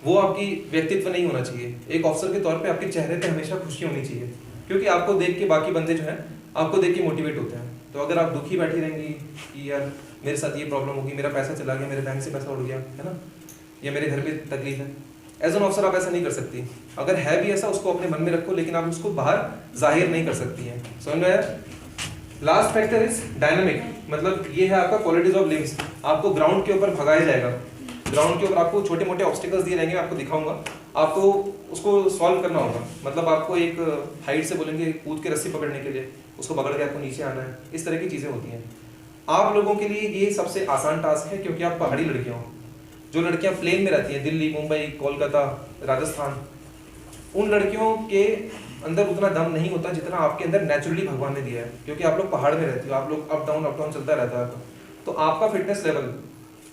S1: वो आपकी व्यक्तित्व नहीं होना चाहिए। एक ऑफिसर के तौर पे आपके चेहरे पे हमेशा खुशी होनी चाहिए, क्योंकि आपको देख के बाकी बंदे जो हैं आपको देख के मोटिवेट होते हैं। तो अगर आप दुखी बैठी रहेंगी कि यार मेरे साथ ये प्रॉब्लम होगी, मेरा पैसा चला गया, मेरे बैंक से पैसा उड़ गया, है ना, या मेरे घर पे तकलीफ है, एज एन ऑफिसर आप ऐसा नहीं कर सकती। अगर है भी ऐसा, उसको अपने मन में रखो, लेकिन आप उसको बाहर जाहिर नहीं कर सकती हैं। समझ में आया? लास्ट फैक्टर इज डायनामिक, मतलब ये है आपका क्वालिटीज ऑफ लिम्स। आपको ग्राउंड के ऊपर भगाया जाएगा, ग्राउंड के ऊपर आपको छोटे मोटे ऑब्स्टिकल्स दिए जाएंगे, आपको दिखाऊंगा, आपको उसको सॉल्व करना होगा। मतलब आपको एक हाइट से बोलेंगे कूद के रस्सी पकड़ने के लिए, उसको पकड़ के आपको नीचे आना है, इस तरह की चीजें होती हैं। आप लोगों के लिए ये सबसे आसान टास्क है, क्योंकि आप पहाड़ी लड़कियां हो। जो लड़कियां प्लेन में रहती हैं, दिल्ली, मुंबई, कोलकाता, राजस्थान, उन लड़कियों के अंदर उतना दम नहीं होता जितना आपके अंदर नेचुरली भगवान ने दिया है, क्योंकि आप लोग पहाड़ में रहते हो, आप लोग अप डाउन चलता रहता है। तो आपका फिटनेस लेवल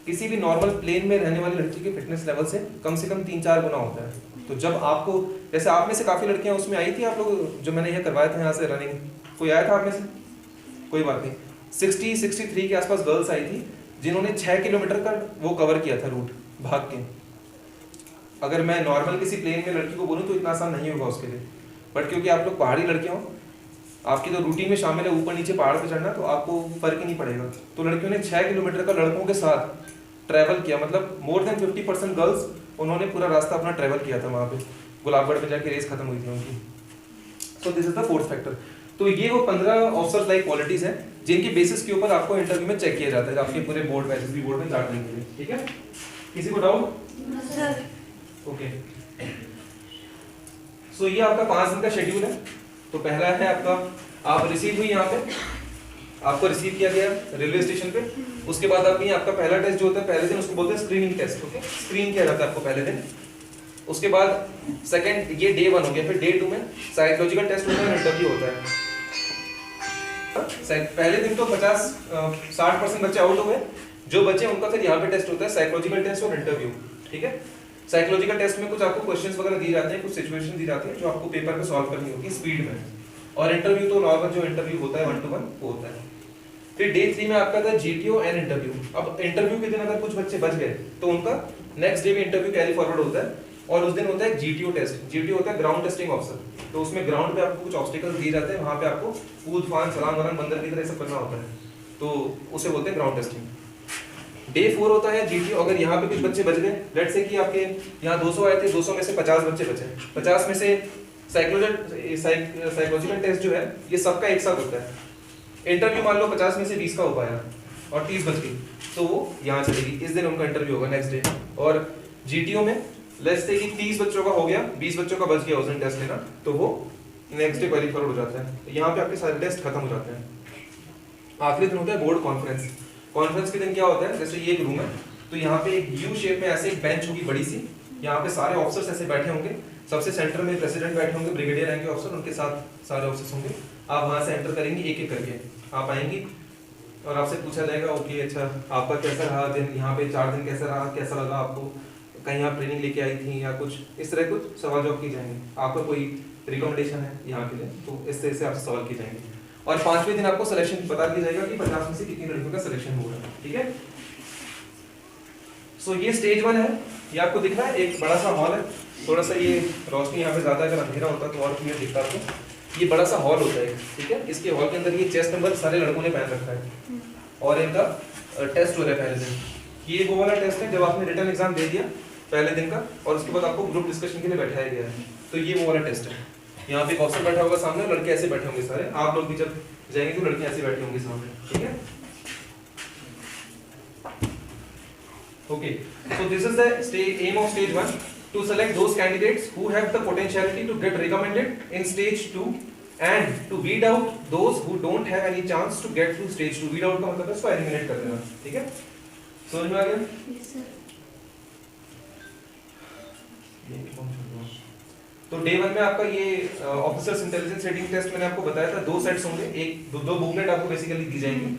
S1: किसी भी नॉर्मल प्लेन में रहने वाली लड़की के फिटनेस लेवल से कम 3-4 गुना होता है। तो जब आपको, जैसे आप में से काफी लड़कियां उसमें आई थी, आप लोग जो मैंने ये करवाया था यहाँ से रनिंग, कोई आया था आप में से? कोई बात नहीं, 60-63 के आसपास गर्ल्स आई थी जिन्होंने 6 किलोमीटर का वो कवर किया था रूट भाग के। अगर मैं नॉर्मल किसी प्लेन में लड़की को बोलूँ तो इतना आसान नहीं होगा उसके लिए, बट क्योंकि आप लोग पहाड़ी लड़कियां हो, आपकी तो रूटीन में शामिल है ऊपर नीचे पहाड़ पे चढ़ना, तो आपको फर्क ही नहीं पड़ेगा। तो लड़कियों ने 6 किलोमीटर का लड़कों के साथ ट्रैवल किया, मतलब मोर देन 50% गर्ल्स उन्होंने पूरा रास्ता अपना ट्रैवल किया था वहाँ पे, गुलाबगढ़ में जाके रेस खत्म हुई थी उनकी। So this is the fourth factor. तो ये वो 15 ऑफिसर्स लाइक क्वालिटीज हैं जिनकी बेसिस के ऊपर आपको इंटरव्यू में चेक किया जाता है, आपके पूरे बोर्ड में, एसएसबी बोर्ड में चार्ट के लिए। ठीक है, किसी को डाउट? ओके। सो ये आपका 5 दिन का शेड्यूल है। तो पहला है आपका, आप रिसीव हुई यहाँ पे, आपको रिसीव किया गया रेलवे स्टेशन पे। उसके बाद आपका पहला टेस्ट जो होता है पहले दिन, उसको बोलते हैं स्क्रीनिंग टेस्ट। ओके, स्क्रीन किया जाता है आपको पहले दिन। उसके बाद सेकंड, ये डे 1 हो गया। फिर डे 2 में साइकोलॉजिकल टेस्ट होता है, इंटरव्यू होता है। पहले दिन तो 50-60% बच्चे आउट हो गए। जो बच्चे उनका फिर यहाँ पे टेस्ट होता है, साइकोलॉजिकल टेस्ट और इंटरव्यू। ठीक है, साइकोलॉजिकल टेस्ट में कुछ आपको क्वेश्चंस वगैरह दिए जाते हैं, कुछ सिचुएशन दी जाती है जो आपको पेपर पे सॉल्व करनी होगी स्पीड में। और इंटरव्यू तो नॉर्मल जो इंटरव्यू होता है 1 to 1 वो होता है। फिर डे 3 में आपका था जीटीओ एंड इंटरव्यू। अब इंटरव्यू के दिन अगर कुछ बच्चे बच गए तो उनका नेक्स्ट डे भी इंटरव्यू कैरी फॉरवर्ड होता है। और उस दिन होता है जीटीओ टेस्ट। जीटीओ होता है ग्राउंड टेस्टिंग ऑफिसर। तो उसमें ग्राउंड पे आपको कुछ ऑब्स्टिकल्स दिए जाते हैं, वहां पे आपको कूद फान छलांग वलांग बंदर की तरह सब करना होता है, तो उसे बोलते हैं ग्राउंड टेस्टिंग। डे 4 होता है जीटीओ। अगर यहाँ पे कुछ बच्चे बच गए, लेट्स से कि आपके यहाँ 200 आए थे, 200 में से 50 बच्चे बचे, 50 में से साइकोलॉजिकल टेस्ट जो है ये सबका एक साथ होता है। इंटरव्यू मान लो 50 में से 20 का हो पाया और 30 बच गई, तो वो यहाँ चलेगी। इस दिन उनका इंटरव्यू होगा नेक्स्ट डे। और जीटीओ में लेट्स से कि 30 बच्चों का हो गया, 20 बच्चों का बच गया उस दिन टेस्ट लेना, तो वो नेक्स्ट डे क्वालिफाई हो जाता है। यहाँ पे आपके सारे टेस्ट खत्म हो जाते हैं। आखिरी दिन होता है बोर्ड कॉन्फ्रेंस। कॉन्फ्रेंस के दिन क्या होता है, जैसे ये एक रूम है, तो यहाँ पे एक यू शेप में ऐसे एक बेंच होगी बड़ी सी, यहाँ पे सारे ऑफिसर्स ऐसे बैठे होंगे। सबसे सेंटर में प्रेसिडेंट बैठे होंगे, ब्रिगेडियर रैंक के ऑफिसर, उनके साथ सारे ऑफिसर्स होंगे। आप वहां से एंटर करेंगे एक एक करके, आप आएंगी और आपसे पूछा जाएगा ओके अच्छा आपका कैसा रहा दिन, यहाँ पे 4 दिन कैसा रहा, कैसा लगा आपको, कहीं आप ट्रेनिंग लेके आई थी या कुछ इस तरह कुछ सवाल जवाब की जाएंगे। आपका कोई रिकमेंडेशन है यहाँ के लिए, तो इस तरह से आपसे सवाल किए जाएंगे। और 5वें दिन आपको सिलेक्शन बता दिया जाएगा कि 50 में से कितनी लड़कियों का सिलेक्शन हुआ है। ठीक है, सो ये स्टेज 1 है। ये आपको दिख रहा है, एक बड़ा सा हॉल है। थोड़ा सा ये रोशनी यहाँ पे ज्यादा, अगर अंधेरा होता तो और क्लियर दिखता आपको। ये बड़ा सा हॉल होता है, ठीक है। इसके हॉल के अंदर ये चेस्ट नंबर सारे लड़कों ने पहन रखा है और इनका टेस्ट हो रहा है पहले दिन। ये वो वाला टेस्ट है जब आपने रिटर्न एग्जाम दे दिया पहले दिन का, और उसके बाद आपको ग्रुप डिस्कशन के लिए बैठाया गया है, तो ये वो वाला टेस्ट है। यहाँ पे एक ऑफिसर बैठा होगा सामने, लड़के ऐसे बैठे होंगे सारे। आप लोग भी जब जाएंगे तो लड़के ऐसे बैठे होंगे सामने, ठीक है। Okay, so this is the aim of stage 1, to select those candidates who have the potentiality to get recommended in stage 2 and to weed out those who don't have any chance to get through stage 2. Weed out का मतलब है इसको eliminate कर देना, ठीक है। समझ में आ गया? Yes sir. तो डे 1 में आपका ये ऑफिसर्स इंटेलिजेंस रेटिंग टेस्ट मैंने आपको बताया था, 2 सेट्स होंगे, एक दो बुकलेट आपको बेसिकली दी जाएंगी।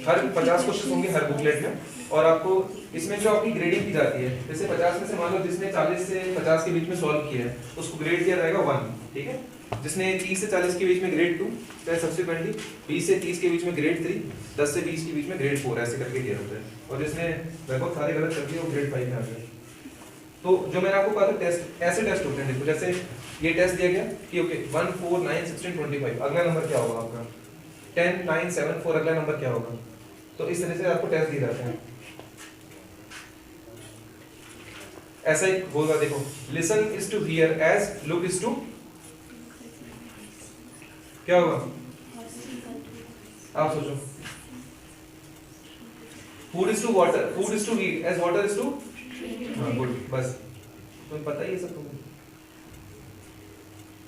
S1: हर 50 क्वेश्चन होंगे हर बुकलेट में, और आपको इसमें जो आपकी ग्रेडिंग की जाती है, जैसे 50 में से मान लो जिसने 40 से 50 के बीच में सॉल्व किया है उसको ग्रेड दिया जाएगा 1, ठीक है। जिसने 30 से 40 के बीच में ग्रेड 2, फिर सब्सिक्वेंटली 20 से 30 के बीच में ग्रेड 3, 10 से 20 के बीच में ग्रेड 4, ऐसे करके दिया होता है। और जिसने लगभग सारे गलत कर दिए वो ग्रेड 5 में आ गया। तो जो मैंने आपको कहा था टेस्ट, ऐसे टेस्ट होते हैं। देखो जैसे ये टेस्ट दिया गया कि ओके 1 4 9 16 25, अगला नंबर क्या होगा आपका, 10 9 7 4, अगला नंबर क्या होगा। तो इस तरह से आपको टेस्ट दिए जाते हैं। ऐसा ही होगा, देखो listen is to hear as look is to, क्या होगा आप सोचो। Food is to water, food is to eat as water is to, हाँ गुड, बस तुम्हें पता ही है सब तुम्हें।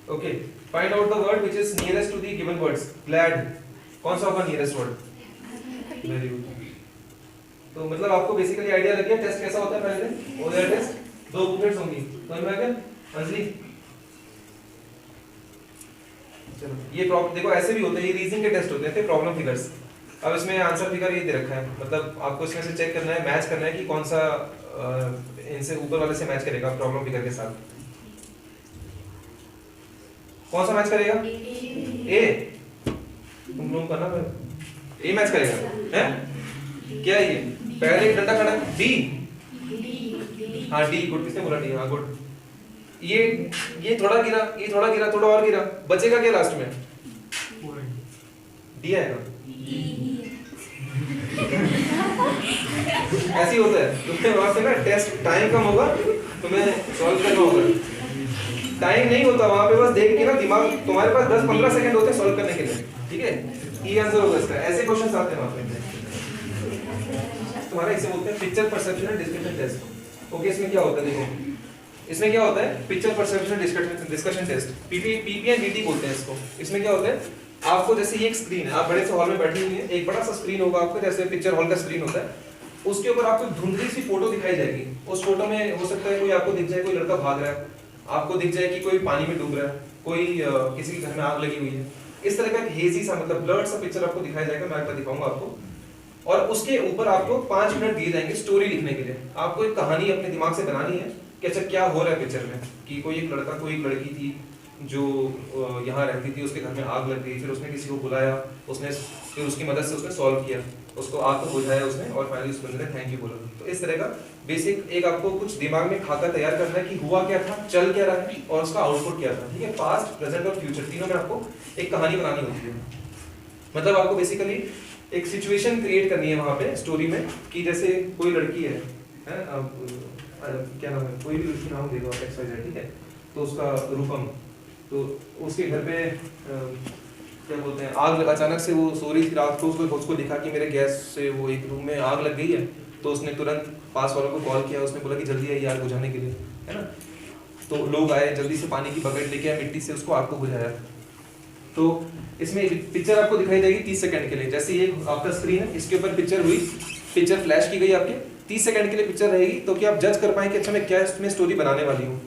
S1: Okay, find out the word which is nearest to the given words. Glad कौन सा होगा नियरेस्ट वर्ड? Very good. तो मतलब आपको बेसिकली आइडिया लग गया टेस्ट कैसा होता है पहले दिन। वो वाला टेस्ट 2 बुकलेट्स होंगी, समझ में आ गया अंजलि? चलो ये प्रॉब्लम देखो ऐसे भी होते हैं, ये रीजनिंग के टेस्ट होते हैं, प्रॉब्लम फिगर्स। अब इसमें आंसर फिगर ये दे रखा है, मतलब आपको इसमें से चेक करना है, मैच करना है कि कौन सा इनसे ऊपर वाले से मैच करेगा प्रॉब्लम फिगर के साथ। कौन सा मैच करेगा? ए, तुम लोग करना ए मैच करेगा, है क्या ये? पहले एक डंडा खड़ा है, डी, हाँ डी, गुड। किसने बोला डी? हाँ गुड। ये थोड़ा गिरा, ये थोड़ा गिरा, थोड़ा और गिरा, बचेगा क्या लास्ट में? डी आएगा। ऐसे ही होता है, तुम्हें वहां से ना टेस्ट टाइम कम होगा, तुम्हें सॉल्व करना होगा, टाइम नहीं होता वहां पे, बस देख के ना दिमाग, तुम्हारे पास 10-15 सेकंड होते हैं सॉल्व करने के लिए, ठीक है। ये आंसर होगा इसका। ऐसे क्वेश्चंस आते हैं वहां पे तुम्हारा, इसे बोलते हैं picture perception and description test. Okay, इसमें क्या होता है देखो, इसमें क्या होता है, picture perception discussion test, PPNDT बोलते हैं इसको। इसमें क्या होता है, आपको जैसे ये एक स्क्रीन है, आप बड़े से हॉल में बैठी हुई है, एक बड़ा सा स्क्रीन होगा आपको, जैसे पिक्चर हॉल का स्क्रीन होता है, उसके ऊपर आपको धुंधली सी फोटो दिखाई जाएगी। उस फोटो में हो सकता है कोई आपको दिख जाए कोई लड़का भाग रहा है, आपको दिख जाए कि कोई पानी में डूब रहा है, कोई किसी के घर में आग लगी हुई है, इस तरह का एक हेजी सा मतलब ब्लर्ड सा पिक्चर आपको दिखाई जाएगा, मैं आपको दिखाऊंगा आपको। और उसके ऊपर आपको 5 मिनट दिए जाएंगे स्टोरी लिखने के लिए। आपको एक कहानी अपने दिमाग से बनानी है कि अच्छा क्या हो रहा है पिक्चर में, कि कोई एक लड़का कोई एक लड़की थी जो यहाँ रहती थी, उसके घर में आग लग गई, फिर उसने किसी को बुलाया, उसने फिर उसकी मदद से उसने सॉल्व किया, उसको आग को बुझाया उसने, और फाइनली उस बंदे ने थैंक यू बोला। तो इस तरह का बेसिक एक आपको कुछ दिमाग में खाका तैयार करना है कि हुआ क्या था, चल क्या रहा है और उसका आउटपुट क्या था। ठीक है, पास्ट प्रेजेंट और फ्यूचर तीनों में आपको एक कहानी बनानी होती है। मतलब आपको बेसिकली एक सिचुएशन क्रिएट करनी है वहाँ पे स्टोरी में, कि जैसे कोई लड़की है क्या नाम है, कोई भी लड़की नाम दे दो आप XYZ, ठीक है, तो उसका रूपम, तो उसके घर पे क्या बोलते हैं आग, अचानक से वो सो रही थी रात को, उसको दिखा कि मेरे गैस से वो एक रूम में आग लग गई है, तो उसने तुरंत पास वालों को कॉल किया, उसने बोला कि जल्दी आइए आग बुझाने के लिए, है ना। तो लोग आए, जल्दी से पानी की बकेट लेके आए, मिट्टी से उसको आग को बुझाया। तो इसमें पिक्चर आपको दिखाई देगी 30 सेकंड के लिए। जैसे ये आपका स्क्रीन है, इसके ऊपर पिक्चर हुई, पिक्चर फ्लैश की गई आपके, 30 सेकंड के लिए पिक्चर रहेगी, तो कि आप जज कर पाए कि अच्छा मैं क्या इसमें स्टोरी बनाने वाली हूँ।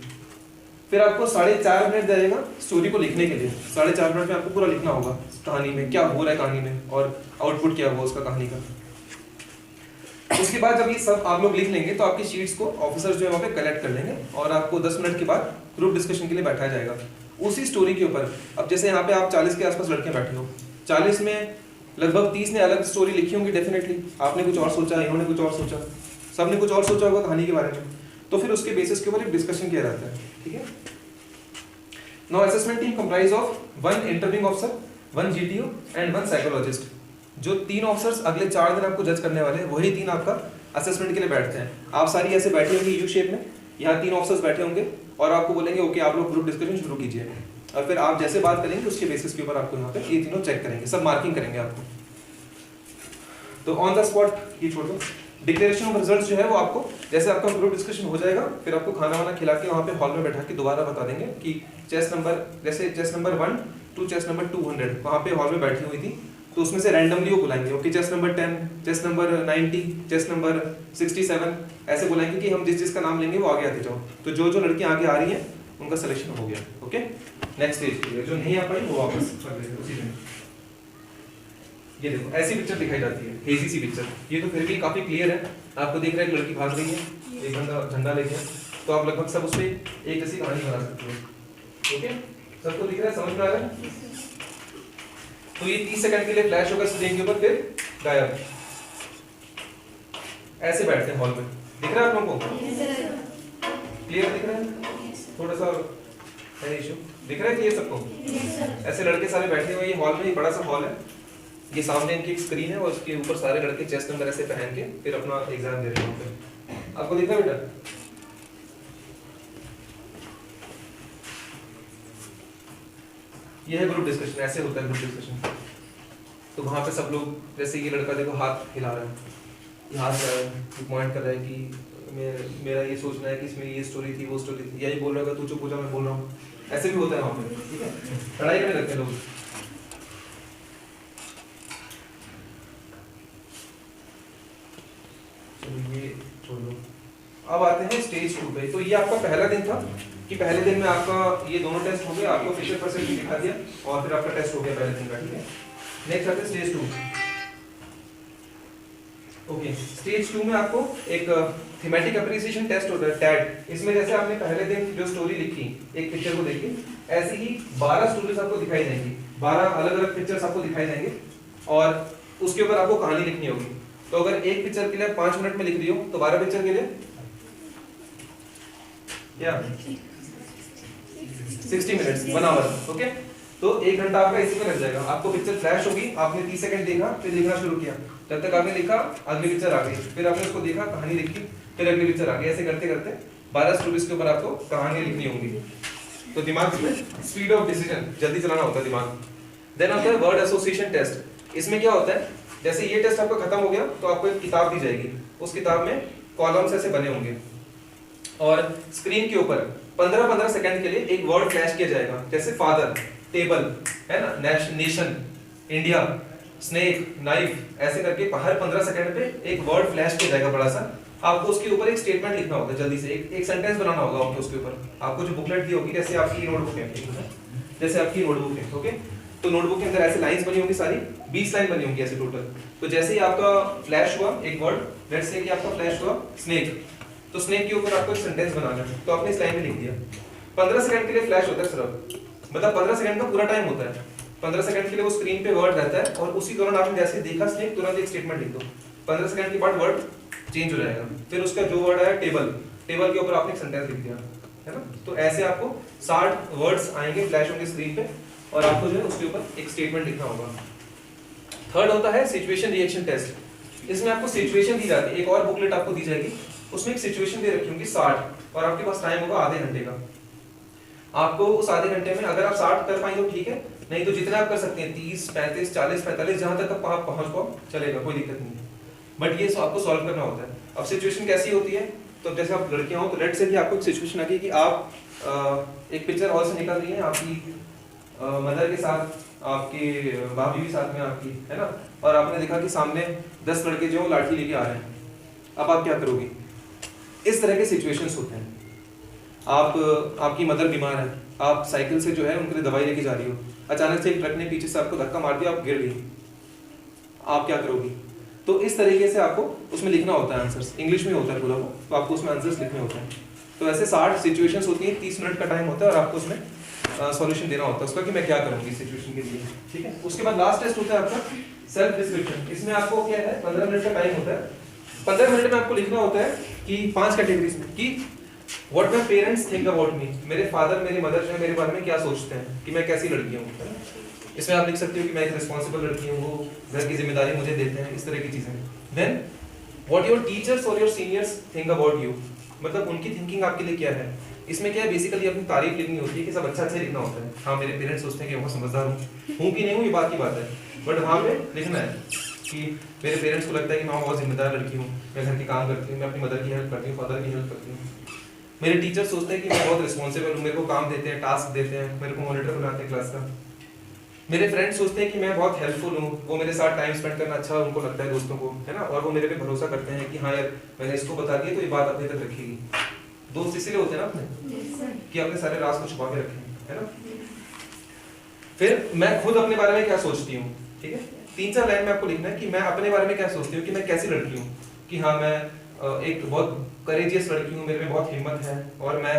S1: फिर आपको 4.5 मिनट देगा स्टोरी को लिखने के लिए। 4.5 मिनट में आपको पूरा लिखना होगा कहानी में क्या हो रहा है कहानी में, और आउटपुट क्या हुआ उसका कहानी का। उसके बाद जब ये सब आप लोग लिख लेंगे तो आपकी शीट्स को ऑफिसर्स जो है वहाँ पे कलेक्ट कर लेंगे, और आपको 10 मिनट के बाद ग्रुप डिस्कशन के लिए बैठाया जाएगा उसी स्टोरी के ऊपर। अब जैसे यहाँ पे आप 40 के आसपास लड़के बैठे हो, 40 में लगभग 30 ने अलग स्टोरी लिखी होंगी डेफिनेटली, आपने कुछ और सोचा, इन्होंने कुछ और सोचा, सबने कुछ और सोचा होगा कहानी के बारे में, तो फिर उसके बेसिस के ऊपर एक डिस्कशन किया जाता है। ठीक है, now assessment team comprise of 1 interviewing officer, 1 GTO and 1 psychologist. जो 3 ऑफिसर्स अगले 4 दिन आपको जज करने वाले हैं, वही 3 आपका असेसमेंट के लिए बैठते हैं। आप सारी ऐसे बैठे होंगे यू शेप में, यहाँ 3 ऑफिसर्स बैठे होंगे और आपको बोलेंगे ओके आप लोग ग्रुप डिस्कशन शुरू कीजिए, और फिर आप जैसे बात करेंगे उसके बेसिस के ऊपर आपको यहाँ पे ये तीनों चेक करेंगे, सब मार्किंग करेंगे आपको। तो ऑन द स्पॉट ये छोड़ दो, डिक्लेरेशन ऑफ रिजल्ट्स जो है वो आपको जैसे आपका ग्रुप डिस्कशन हो जाएगा, फिर आपको खाना वाना खिला के वहाँ पे हॉल में बैठा के दोबारा बता देंगे कि चेस नंबर, जैसे chest number 1 to chest number 200 वहाँ पे हॉल में बैठी हुई थी, तो उसमें से रैंडमली वो बुलाएंगे, okay chest number 10, chest number 90, chest number 67, ऐसे बुलाएंगे कि हम जिस जिसका नाम लेंगे वो आगे आते जाओ। तो जो जो लड़कियां आगे आ रही हैं उनका सिलेक्शन हो गया। ओके, नेक्स्ट स्टेज, जो नहीं आ पाई वो वापस कर देंगे उसी दिन। ये देखो ऐसी पिक्चर दिखाई जाती है, हेजी सी पिक्चर। ये तो फिर भी काफी क्लियर है, आपको दिख रहा है एक लड़की भाग रही है, एक बंदा झंडा लेके, तो आप लगभग सब उसपे एक जैसी कहानी बना सकते हो। ओके, सबको दिख रहा है, समझ में आ रहा है? तो ये 30 सेकंड के लिए फ्लैश होगा स्क्रीन के ऊपर, फिर गायब। ऐसे बैठते हैं हॉल में, दिख रहा है आप लोगों को? क्लियर दिख रहा है? थोड़ा सा है इशू, दिख रहा है क्लियर सबको? ऐसे लड़के सारे बैठे हुए ये हॉल में, एक बड़ा सा हॉल है, ये सामने इनकी एक स्क्रीन है और उसके ऊपर सारे लड़के चेस्ट नंबर ऐसे पहन के फिर अपना एग्जाम दे रहे हैं। आपको दिख रहा है बेटा? ये है ग्रुप डिस्कशन, ऐसे होता है ग्रुप डिस्कशन। तो वहाँ पे सब लोग, जैसे ये लड़का देखो हाथ हिला रहा है, ये हाथ हिला रहा है, पॉइंट कर रहा है कि मेरा ये सोचना है कि इसमें ये स्टोरी थी वो स्टोरी थी, यही बोल रहा है तू चुप हो जा मैं बोल रहा हूँ, ऐसे भी होता है वहाँ पे। ठीक है, पढ़ाई करने लगते हैं लोग। चलो ये छोड़ दो, अब आते हैं स्टेज 2 पे। तो ये आपका पहला दिन था कि पहले दिन में आपका ये दोनों टेस्ट हो गए, आपको फिशर परसेप्शन दिखा दिया और फिर आपका टेस्ट हो गया पहले दिन का। ठीक है, नेक्स्ट आते हैं स्टेज 2। ओके, स्टेज 2 में आपको एक थीमेटिक एप्रिसिएशन टेस्ट होता है, टैट। इसमें जैसे आपने पहले दिन जो स्टोरी लिखी, एक पिक्चर को देखी, ऐसी ही 12 स्टोरीज आपको दिखाई जाएंगी, 12 अलग अलग पिक्चर्स आपको दिखाई जाएंगे और उसके ऊपर आपको कहानी लिखनी होगी। तो अगर एक पिक्चर के लिए 5 मिनट में लिख रही हो तो 12 पिक्चर के लिए क्या 60 मिनट्स, 1 आवर। ओके, तो 1 घंटा आपका इसी में लग जाएगा। आपको पिक्चर फ्लैश होगी, आपने 30 सेकंड देखा, फिर लिखना शुरू किया, जब तक आपने लिखा अगली पिक्चर आ गई, फिर आपने उसको देखा, कहानी लिखी, फिर अगली पिक्चर आ गई, ऐसे करते करते 12 स्टोरीज के ऊपर आपको कहानी लिखनी होगी। तो दिमाग में स्पीड ऑफ डिसीजन, जल्दी चलाना होता है दिमाग। देन आता है वर्ड एसोसिएशन टेस्ट। इसमें क्या होता है, जैसे ये टेस्ट आपका खत्म हो गया तो आपको एक किताब दी जाएगी, उस किताब में कॉलम्स ऐसे बने होंगे, और स्क्रीन के ऊपर 15-15 सेकंड के लिए एक वर्ड फ्लैश किया जाएगा, जैसे फादर, टेबल, है ना, नेशन, इंडिया, स्नेक, नाइफ, ऐसे करके हर 15 सेकंड पे एक वर्ड फ्लैश किया जाएगा बड़ा सा। आपको उसके ऊपर एक स्टेटमेंट लिखना होगा, जल्दी से एक सेंटेंस बनाना होगा आपको उसके ऊपर। आपको जो बुकलेट दी होगी, जैसे आपकी नोटबुक है, जैसे आपकी नोटबुक है, ओके, तो नोटबुक के अंदर ऐसे लाइंस बनी होंगी, सारी 20 लाइन बनी होंगी ऐसे टोटल। तो जैसे ही आपका फ्लैश हुआ एक वर्ड, लेट्स से कि आपका फ्लैश हुआ स्नेक, तो स्नेक के ऊपर आपको एक सेंटेंस बनाना है, तो आपने इस लाइन में लिख दिया। 15 सेकंड के लिए फ्लैश होता है सिर्फ, मतलब 15 सेकंड का पूरा टाइम होता है। 15 सेकंड के लिए वो स्क्रीन पे वर्ड रहता है, और उसी दौरान आपने जैसे देखा स्नेक, तुरंत एक स्टेटमेंट लिख दो। 15 सेकंड के बाद वर्ड चेंज हो जाएगा, फिर उसका जो वर्ड है टेबल, टेबल के ऊपर आपने एक सेंटेंस लिख दिया, है ना। तो ऐसे आपको 60 वर्ड्स आएंगे, फ्लैश होंगे स्क्रीन पे, और आपको जो है उसके ऊपर एक स्टेटमेंट लिखना होगा। थर्ड होता है सिचुएशन रिएक्शन टेस्ट। इसमें आपको सिचुएशन दी जाती है, एक और बुकलेट आपको दी जाएगी, उसमें एक सिचुएशन दे रखी होगी 60, और आपके पास टाइम होगा आधे घंटे का। आपको उस आधे घंटे में अगर आप 60 कर पाएंगे तो ठीक है, नहीं तो जितना आप कर सकते हैं 30, 35, 40, 45, जहां तक आप पहुंच पाओ चलेगा, कोई दिक्कत नहीं है। बट ये आपको सॉल्व करना होता है। अब सिचुएशन कैसी होती है, तो जैसे आप लड़कियां हो तो लेट से कि आपको एक सिचुएशन आ गई कि आप एक पिक्चर हॉल से निकल रही हैं आपकी मदर के साथ, आपके भाभी भी साथ में आपकी, है ना, और आपने देखा कि सामने 10 लड़के जो लाठी लेके आ रहे हैं। अब आप क्या करोगे? इस तरह के सिचुएशंस होते हैं। आपकी मदर बीमार है, आप साइकिल से जो है उनके लिए दवाई लेके जा रही हो, अचानक से एक ट्रक ने पीछे से आपको धक्का मार दिया, आप गिर गई, आप क्या करोगी? तो इस तरीके से आपको उसमें लिखना होता है आंसर्स, इंग्लिश में होता है पूरा वो, तो आपको उसमें आंसर्स लिखने होते हैं। तो ऐसे 60 सिचुएशंस होती हैं, 30 मिनट का टाइम होता है, और आपको उसमें सॉल्यूशन देना होता है उसका कि मैं क्या करूंगी सिचुएशन के लिए, ठीक है। उसके बाद लास्ट टेस्ट होता है आपका सेल्फ डिस्क्रिप्शन। इसमें आपको क्या है 15 मिनट का टाइम होता है। 15 मिनट में आपको लिखना होता है कि 5 कैटेगरीज में कि what my parents think about me, मेरे फादर मेरी मदर जो है मेरे बारे में क्या सोचते हैं, कि मैं कैसी लड़की हूँ। इसमें आप लिख सकते हो कि मैं एक रिस्पांसिबल लड़की हूँ, वो घर की जिम्मेदारी मुझे देते हैं, इस तरह की चीजें। देन व्हाट योर टीचर्स और your seniors think about you, मतलब उनकी थिंकिंग आपके लिए क्या है। इसमें क्या है बेसिकली अपनी तारीफ लिखनी होती है कि सब अच्छा लिखना होता है। हाँ मेरे पेरेंट्स सोचते हैं कि बहुत समझदार हूँ कि नहीं हूँ ये बात की बात है, बट वहाँ पे लिखना है कि मेरे पेरेंट्स को लगता है कि मैं बहुत जिम्मेदार लड़की हूँ, मैं घर के काम करती हूँ, मैं अपनी मदर की हेल्प करती हूँ, फादर की हेल्प करती हूँ। मेरे टीचर सोचते हैं कि मैं बहुत रिस्पॉन्सिबल हूँ, मेरे को काम देते हैं, टास्क देते हैं, मेरे को मॉनिटर बनाते हैं क्लास का। मेरे फ्रेंड्स सोचते हैं कि मैं बहुत हेल्पफुल हूँ, वो मेरे साथ टाइम स्पेंड करना अच्छा उनको लगता है, दोस्तों को, है ना, और वो मेरे पे भरोसा करते हैं कि हाँ यार मैंने इसको बता दिया तो ये बात अपने तक रखेगी। दोस्त इसीलिए होते हैं ना अपने, कि अपने सारे राज को छुपा के रखें, है ना। फिर मैं खुद अपने बारे में क्या सोचती हूँ, ठीक है। 3-4 लाइन में आपको लिखना है कि मैं अपने बारे में क्या सोचती हूँ, कि मैं कैसी लड़की हूँ, कि हाँ मैं एक बहुत करेजियस लड़की हूँ, मेरे में बहुत हिम्मत है, और मैं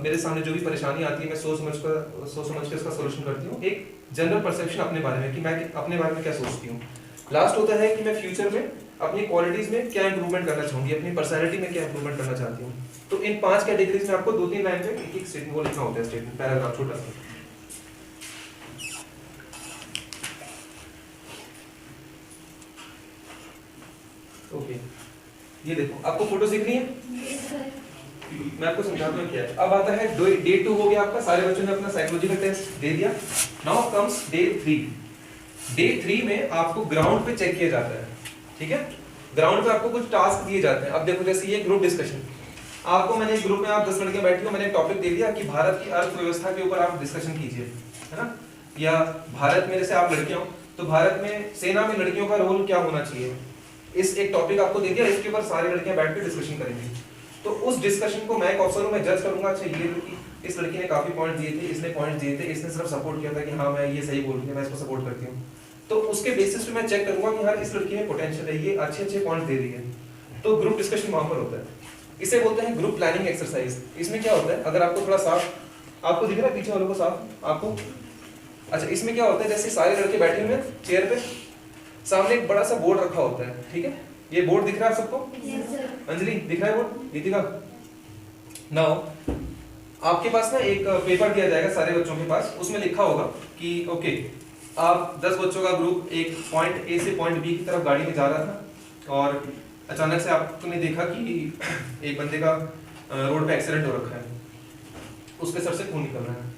S1: मेरे सामने जो भी परेशानी आती है मैं सोच समझ के उसका सोल्यूशन करती हूँ। एक जनरल परसेप्शन अपने बारे में कि मैं अपने बारे में क्या सोचती हूँ। लास्ट होता है कि मैं फ्यूचर में अपनी क्वालिटीज में क्या इंप्रूवमेंट करना चाहूंगी, अपनी पर्सनैलिटी में क्या इंप्रूवमेंट करना चाहती हूँ। तो इन 5 कैटेगरीज में आपको 2-3 लाइन पे एक स्टेटमेंट वो लिखना होता है, स्टेटमेंट पैराग्राफ छोटा सा। ओके ये देखो आपको फोटो दिख रही है, मैं आपको समझाता हूँ क्या है। अब आता है डे 2 हो गया आपका, सारे बच्चों ने अपना साइकोलॉजी का टेस्ट दे दिया। Now comes day 3। डे 3 में आपको ग्राउंड पे चेक किया जाता है, ठीक है। ग्राउंड पे आपको कुछ टास्क दिए जाते हैं। अब देखो जैसे ये ग्रुप डिस्कशन, आपको मैंने एक ग्रुप में आप 10 लड़कियां बैठी हो, मैंने एक टॉपिक दे दिया कि भारत की अर्थव्यवस्था के ऊपर आप डिस्कशन कीजिए, है ना, या भारत में जैसे आप लड़कियां हो तो भारत में सेना में लड़कियों का रोल क्या होना चाहिए, इस एक टॉपिक आपको दे दिया, इसके ऊपर सारी लड़कियां बैठ के डिस्कशन करेंगी। तो उस डिस्कशन को मैं एक ऑफिसर हूं, मैं जज करूंगा, अच्छा ये लड़की, इस लड़की ने काफी पॉइंट दिए थे, इसने पॉइंट दिए थे, इसने सिर्फ सपोर्ट किया था कि हाँ मैं ये सही बोल रही हूं, मैं इसको सपोर्ट करती हूँ। तो उसके बेसिस पे मैं चेक करूंगा कि यार इस लड़की में पोटेंशियल है, ये अच्छे पॉइंट दे रही है। तो ग्रुप डिस्कशन वहां पर होता है, इसे बोलते हैं ग्रुप प्लानिंग एक्सरसाइज। इसमें क्या होता है, अगर आपको थोड़ा साफ, आपको दिख रहा है पीछे वालों को साफ आपको, अच्छा इसमें क्या होता है, जैसे सारे लड़के बैठे हुए हैं चेयर पे, सामने एक बड़ा सा बोर्ड रखा होता है, ठीक है। ये बोर्ड दिख रहा है सबको? अंजलि दिख रहा है बोर्ड? दीपिका? नाउ आपके पास ना एक पेपर दिया जाएगा सारे बच्चों के पास, उसमें लिखा होगा कि ओके आप 10 बच्चों का ग्रुप एक पॉइंट ए से पॉइंट बी की तरफ गाड़ी में जा रहा था, और अचानक से आपने देखा कि एक बंदे का रोड पे एक्सीडेंट हो रखा है, उसके सर से खून निकल रहा है।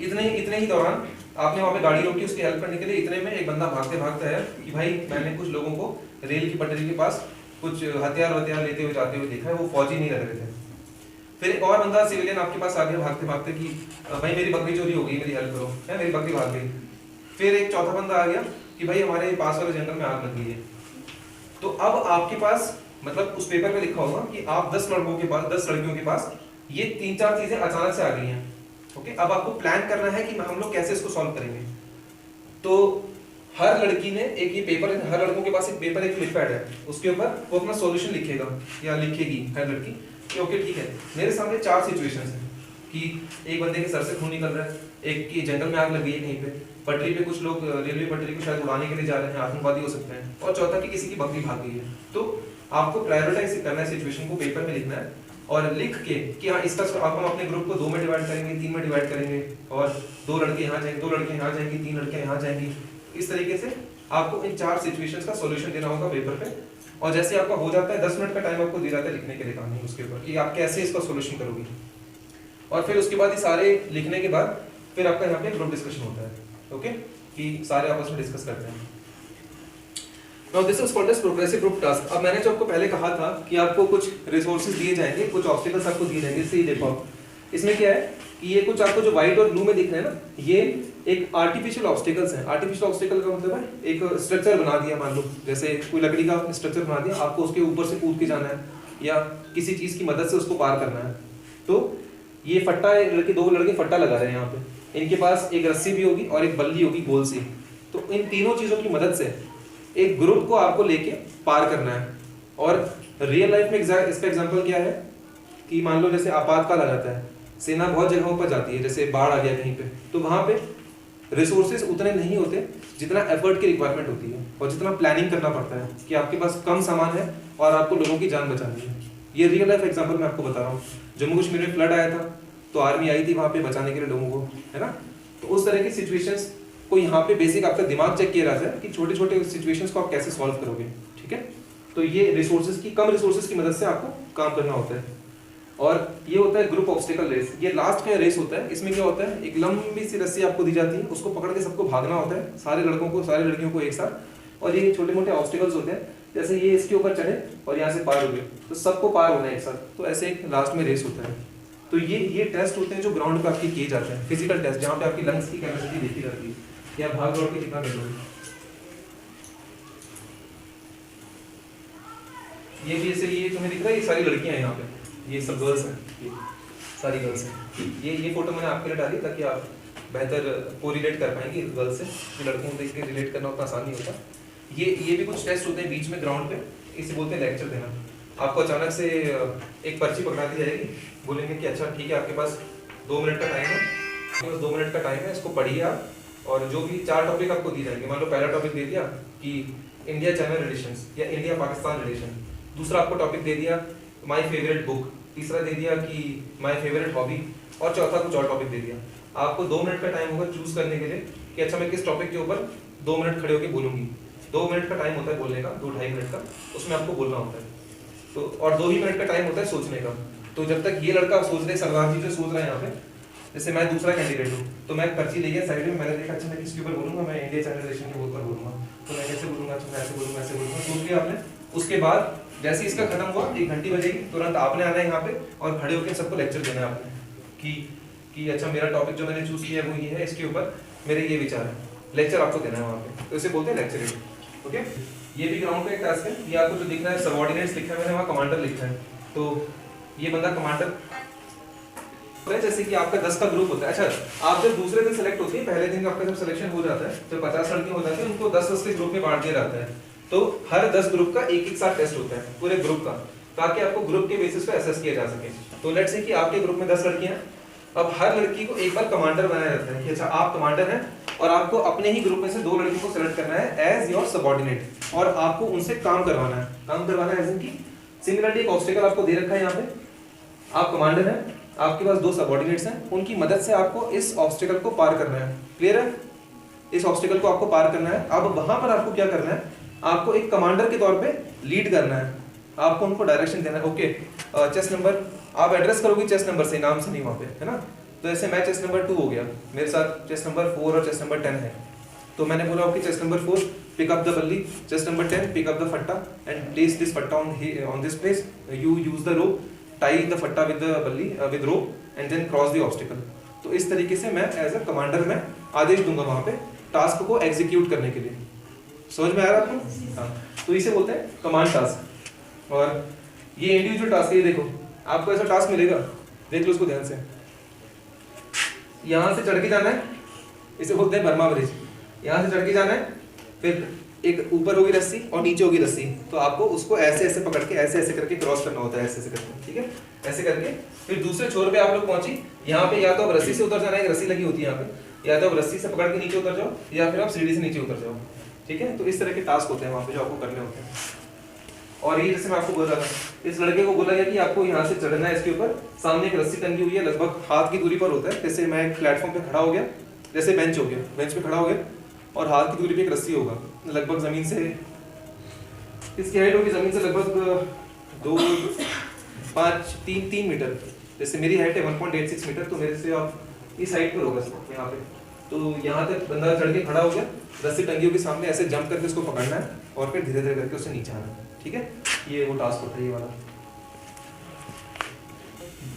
S1: इतने ही दौरान आपने वहाँ पे गाड़ी रोकी उसकी हेल्प करने के लिए। इतने में एक बंदा भागते भागते है कि भाई मैंने कुछ लोगों को रेल की पटरी के पास कुछ हथियार लेते हुए जाते हुए देखा है, वो फौजी नहीं लग रहे थे। फिर एक और बंदा सिविलियन आपके पास आ गया भागते भागते कि भाई मेरी बकरी चोरी हो गई, मेरी हेल्प करो, है मेरी बकरी भाग गई। फिर एक चौथा बंदा आ गया कि भाई हमारे पास वाले जंगल में आग लग गई है। तो अब आपके पास मतलब उस पेपर में लिखा होगा कि आप 10 लड़कों के पास 10 लड़कियों के पास ये 3-4 चीजें अचानक से आ गई हैं। ओके, अब आपको प्लान करना है कि हम लोग कैसे इसको सॉल्व करेंगे। तो हर लड़की ने एक ये पेपर, हर लड़कों के पास एक पेपर, एक फ्लिप पैड है, उसके ऊपर वो अपना सॉल्यूशन लिखेगा या लिखेगी हर लड़की कि ओके ठीक है, मेरे सामने 4 सिचुएशंस हैं कि एक बंदे के सर से खून निकल रहा है, एक की जंगल में आग लगी है कहीं पे, पटरी पे कुछ लोग रेलवे पटरी को शायद उड़ाने के लिए जा रहे हैं, आतंकवादी हो सकते हैं, और चौथा कि किसी की बकरी भाग गई है। तो आपको प्रायोरिटाइज करना है, सिचुएशन को पेपर में लिखना है और लिख के कि हाँ इसका हम अपने ग्रुप को 2 में डिवाइड करेंगे, 3 में डिवाइड करेंगे, और 2 लड़के यहाँ जाएंगे, 2 लड़के यहाँ जाएंगी, 3 लड़के यहाँ जाएंगी। इस तरीके से आपको इन 4 सिचुएशंस का सॉल्यूशन देना होगा पेपर पे। और जैसे आपका हो जाता है 10 मिनट का टाइम आपको दिया जाता है लिखने के लिए कहानी उसके ऊपर कि आप कैसे इसका सॉल्यूशन करोगे। और फिर उसके बाद ये सारे लिखने के बाद फिर आपका यहाँ पे ग्रुप डिस्कशन होता है, ओके, कि सारे आपस में डिस्कस करते हैं। Now this is called as progressive group task। अब मैंने जो आपको पहले कहा था कि आपको कुछ रिसोर्सेज दिए जाएंगे, कुछ ऑब्स्टिकल्स आपको दिए जाएंगे। इससे देखो इसमें क्या है कि ये कुछ आपको जो व्हाइट और ब्लू में दिख रहे हैं ना, ये एक आर्टिफिशियल ऑब्स्टिकल्स हैं। आर्टिफिशियल ऑब्स्टिकल का मतलब है एक स्ट्रक्चर बना दिया, मान लो जैसे कोई लकड़ी का स्ट्रक्चर बना दिया, आपको उसके ऊपर से कूद के जाना है या किसी चीज की मदद से उसको पार करना है। तो ये फट्टा है, लड़के 2 लड़के फट्टा लगा रहे हैं यहाँ पे, इनके पास एक रस्सी भी होगी और एक बल्ली होगी गोल सी। तो इन तीनों चीजों की मदद से एक ग्रुप को आपको लेके पार करना है। और रियल लाइफ में इसका एग्जांपल क्या है कि मान लो जैसे आपातकाल आ जाता है, सेना बहुत जगहों पर जाती है, जैसे बाढ़ आ गया कहीं पे, तो वहां पे रिसोर्सेज उतने नहीं होते जितना एफर्ट की रिक्वायरमेंट होती है और जितना प्लानिंग करना पड़ता है कि आपके पास कम सामान है और आपको लोगों की जान बचानी है। ये रियल लाइफ एग्जांपल मैं आपको बता रहा हूँ। जम्मू कश्मीर में फ्लड आया था तो आर्मी आई थी वहां पे बचाने के लिए लोगों को, है ना। तो उस तरह की सिचुएशंस को यहाँ पे बेसिक आपका दिमाग चेक किया जाता है कि छोटे छोटे सिचुएशंस को आप कैसे सॉल्व करोगे, ठीक है। तो ये रिसोर्सेज की, कम रिसोर्सेज की मदद से आपको काम करना होता है। और ये होता है ग्रुप ऑब्स्टिकल रेस। ये लास्ट का रेस होता है। इसमें क्या होता है, एक लंबी सी रस्सी आपको दी जाती है, उसको पकड़ के सबको भागना होता है, सारे लड़कों को, सारे लड़कियों को एक साथ। और ये छोटे मोटे ऑब्स्टिकल्स होते हैं, जैसे ये इसके ऊपर चढ़े और यहाँ से पार हो गए तो सबको पार होना है एक साथ। तो ऐसे एक लास्ट में रेस होता है। तो ये टेस्ट होते हैं जो ग्राउंड पे आपके किए जाते हैं, फिजिकल टेस्ट, जहाँ पे आपकी लंग्स की कैपेसिटी देखी जाती है कि आप भाग दौड़ के कितना कर लोगे। ये भी ऐसे, ये तुम्हें दिख रहा है, ये सारी लड़कियां हैं यहाँ पे, ये सब गर्ल्स हैं, ये सारी गर्ल्स हैं। ये फोटो मैंने आपके लिए डाली ताकि आप बेहतर कोरिलेट कर पाएंगे गर्ल्स से। लड़कों को देख के रिलेट करना उतना आसान नहीं होता। ये भी कुछ टेस्ट होते हैं बीच में ग्राउंड पे, इसे बोलते हैं लेक्चर देना। आपको अचानक से एक पर्ची पकड़ा दी जाएगी, बोलेंगे कि अच्छा ठीक है आपके पास 2 मिनट का टाइम है, आपके पास 2 मिनट का टाइम है, इसको पढ़िए आप। और जो भी 4 टॉपिक आपको दिए जाएंगे, मान लो पहला टॉपिक दे दिया कि इंडिया चाइना रिलेशंस या इंडिया पाकिस्तान रिलेशन, दूसरा आपको टॉपिक दे दिया माय फेवरेट बुक, तीसरा दे दिया कि माय फेवरेट हॉबी, और चौथा कुछ और टॉपिक दे दिया। आपको 2 मिनट का टाइम होगा चूज करने के लिए कि अच्छा मैं किस टॉपिक के ऊपर 2 मिनट खड़े होकर बोलूंगी। 2 मिनट का टाइम होता है बोलने का, 2-2.5 मिनट का, उसमें आपको बोलना होता है। तो और 2 ही मिनट का टाइम होता है सोचने का। तो जब तक ये लड़का सोच रहे, सरदार जी जो सोच रहे हैं यहाँ पे, जैसे मैं दूसरा कैंडिडेट हूँ, तो मैं पर्ची ले गया साइड में, मैंने देखा अच्छा मैं किसके ऊपर बोलूंगा, मैं इंडिया चाइना रिलेशन के ऊपर बोलूंगा, तो मैं कैसे बोलूंगा, अच्छा मैं ऐसे बोलूंगा, ऐसे बोलूंगा, सोच लिया आपने। उसके बाद जैसे इसका खत्म हुआ, 1 घंटी बजेगी, तुरंत आपने आना है यहाँ पे और खड़े होकर सबको लेक्चर देना है आपने कि अच्छा मेरा टॉपिक जो मैंने चूज किया है वो ये है, इसके ऊपर मेरे ये विचार है, लेक्चर आपको देना है वहाँ पे। तो इसे बोलते हैं लेक्चरिंग, ओके। ये भी ग्राउंड का एक टास्क है। ये आपको जो दिख रहा है सबऑर्डिनेट्स लिखा है, मैंने वहाँ कमांडर लिखा है, तो ये बंदा कमांडर है। जैसे कि आपका 10 का ग्रुप होता है। अच्छा, आप जब दूसरे दिन सेलेक्ट होती है, पहले दिन आपका जब सिलेक्शन हो जाता है तो 50 लड़के हो जाते हैं, उनको 10-10 के ग्रुप में बांट दिया जाता है। तो हर 10 ग्रुप का एक साथ टेस्ट होता है पूरे ग्रुप का, ताकि आपको ग्रुप के बेसिस पे असेस किया जा सके। तो लेट्स से कि आपके ग्रुप में 10 लड़कियां हैं, अब हर लड़की को एक बार कमांडर बनाया जाता है कि अच्छा आप कमांडर हैं और आपको अपने ही ग्रुप में से 2 लड़कियों को सेलेक्ट करना है एज योर सबऑर्डिनेट, और आपको उनसे काम करवाना है। काम करवाना है एज की सिमिलरली एक ऑब्स्टिकल आपको दे रखा है यहाँ पे, आप कमांडर हैं, आपके पास 2 सबऑर्डिनेट्स हैं, उनकी मदद से आपको इस ऑब्स्टिकल को पार करना है। क्लियर है? इस ऑब्स्टिकल को आपको पार करना है। अब वहां पर आपको क्या करना है, आपको एक कमांडर के तौर पे लीड करना है, आपको उनको डायरेक्शन देना है। ओके, चेस नंबर आप एड्रेस करोगे चेस नंबर से, नाम से नहीं वहाँ पे, है ना। तो ऐसे मैं चेस नंबर 2 हो गया, मेरे साथ चेस नंबर 4 और चेस नंबर 10 है, तो मैंने बोला okay chest number 4 pick up the बल्ली, chest number 10 pick up the फट्टा एंड प्लेस दिस फट्टा on this place, you use the rope tie the फट्टा विद द बल्ली with rope and then cross the obstacle. तो इस तरीके से मैं एज अ कमांडर मैं आदेश दूंगा वहां पे टास्क को एग्जीक्यूट करने के लिए। समझ में आ रहा है आपको? हाँ, तो इसे बोलते हैं कमांड टास्क। और ये इंडिविजुअल टास्क है, ये देखो आपको ऐसा टास्क मिलेगा, देख लो उसको ध्यान से। यहाँ से चढ़ के जाना है, इसे बोलते हैं बर्मा ब्रिज। यहाँ से चढ़ के जाना है, फिर एक ऊपर होगी रस्सी और नीचे होगी रस्सी, तो आपको उसको ऐसे ऐसे पकड़ के ऐसे ऐसे करके क्रॉस करना होता है, ऐसे ऐसे करके, ठीक है, ऐसे करके। फिर दूसरे छोर पे आप लोग पहुंची, यहाँ पे या तो अब रस्सी से उतर जाना है, एक रस्सी लगी होती है यहाँ पे, या तो अब रस्सी से पकड़ के नीचे उतर जाओ, या फिर आप सीढ़ी से नीचे उतर जाओ, ठीक है। तो इस तरह के टास्क होते हैं वहाँ पे जो आपको करने होते हैं। और ये जैसे मैं आपको बोल रहा था, इस लड़के को बोला गया कि आपको यहाँ से चढ़ना है, इसके ऊपर सामने एक रस्सी टंगी हुई है, लगभग हाथ की दूरी पर होता है। जैसे मैं एक प्लेटफॉर्म पे खड़ा हो गया, जैसे बेंच हो गया, बेंच पे खड़ा हो गया और हाथ की दूरी पे एक रस्सी होगा, लगभग जमीन से, इसकी हाइट होगी जमीन से लगभग 3 मीटर। जैसे मेरी हाइट है 1.86 मीटर, तो मेरे से आप इस हाइट पर होगा यहाँ पे। तो यहाँ तक बंदा चढ़ के खड़ा हो गया, रस्सी टंगी होगी सामने, ऐसे जंप करके उसको पकड़ना है और फिर धीरे धीरे करके उससे नीचे आना है, ठीक है। ये वो टास्क होता है ये वाला।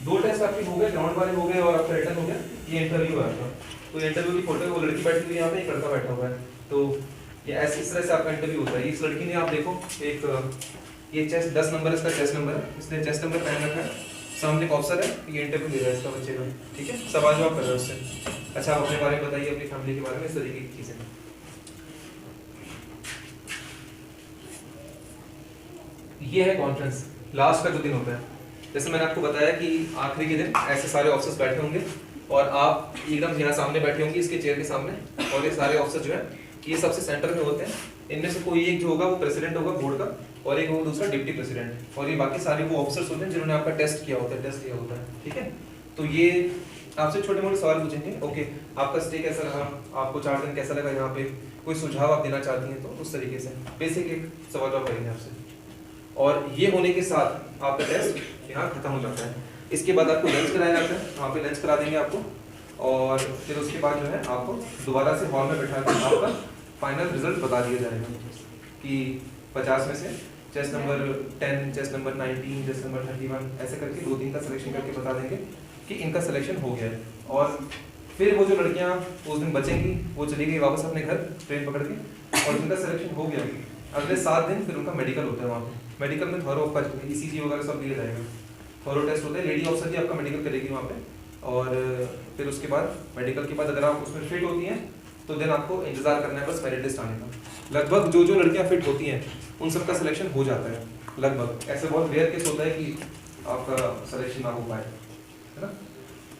S1: 2 टेस्ट आपके हो गए, ग्राउंड वाले हो गए और आपका रिटर्न हो गया। ये इंटरव्यू है आपका, तो इंटरव्यू की फोटो है, वो लड़की बैठी हुई है यहाँ पे, एक लड़का बैठा हुआ है। तो ये ऐसे इस तरह से आपका इंटरव्यू होता है। इस लड़की ने, आप देखो, एक ये चेस्ट 10 नंबर इसका चेस्ट नंबर है, इसने चेस्ट नंबर पहन रखा है, सामने एक ऑफिसर है, ये इंटरव्यू ले रहा है इसका बच्चे का, ठीक है, सवाल जवाब कर रहा है उससे। अच्छा, आप अपने बारे में बताइए, अपनी फैमिली के बारे में, इस तरीके की चीजें। ये है कॉन्फ्रेंस, लास्ट का जो दिन होता है। जैसे मैंने आपको बताया कि आखिरी के दिन ऐसे सारे ऑफिसर्स बैठे होंगे और आप एकदम यहाँ सामने बैठे होंगे इसके चेयर के सामने, और ये सारे ऑफिसर जो है ये सबसे सेंटर में होते हैं। इनमें से कोई एक जो होगा वो प्रेसिडेंट होगा बोर्ड का, और एक वो दूसरा डिप्टी प्रेसिडेंट, और ये बाकी सारे वो ऑफिसर्स होते हैं जिन्होंने आपका टेस्ट किया होता है, टेस्ट लिया होता है, ठीक है। तो ये आपसे छोटे मोटे सवाल पूछेंगे, ओके आपका स्टे कैसा रहा, आपको 4 दिन कैसा लगा यहाँ पे, कोई सुझाव आप देना चाहती हैं, तो उस तरीके से बेसिक एक सवाल जवाब करेंगे आपसे। और ये होने के साथ आपका टेस्ट यहाँ खत्म हो जाता है। इसके बाद आपको लंच कराया जाता है, वहाँ पे लंच करा देंगे आपको, और फिर उसके बाद जो है आपको दोबारा से हॉल में बैठा कर आपका फाइनल रिजल्ट बता दिया जाएगा कि 50 में से chest number 10, chest number 19, chest number 31, ऐसे करके 2-3 का सिलेक्शन करके बता देंगे कि इनका सिलेक्शन हो गया है। और फिर वो जो लड़कियां उस दिन बचेंगी वो चली गई वापस अपने घर ट्रेन पकड़ के, और जिनका सिलेक्शन हो गया अगले 7 दिन फिर उनका मेडिकल होता है वहाँ पे। मेडिकल में थॉरो का ECG वगैरह सब लिया जाएगा, थॉरो टेस्ट होते हैं, लेडी ऑफिसर भी आपका मेडिकल करेगी वहाँ पे। और फिर उसके बाद मेडिकल के बाद अगर आप उसमें फिट होती हैं तो देन आपको इंतजार करना है बस मेरिट लिस्ट आने का। लगभग जो लड़कियां फिट होती हैं उन सब का सिलेक्शन हो जाता है लगभग, ऐसे बहुत रेयर केस होता है कि आपका सिलेक्शन ना हो पाए, है ना।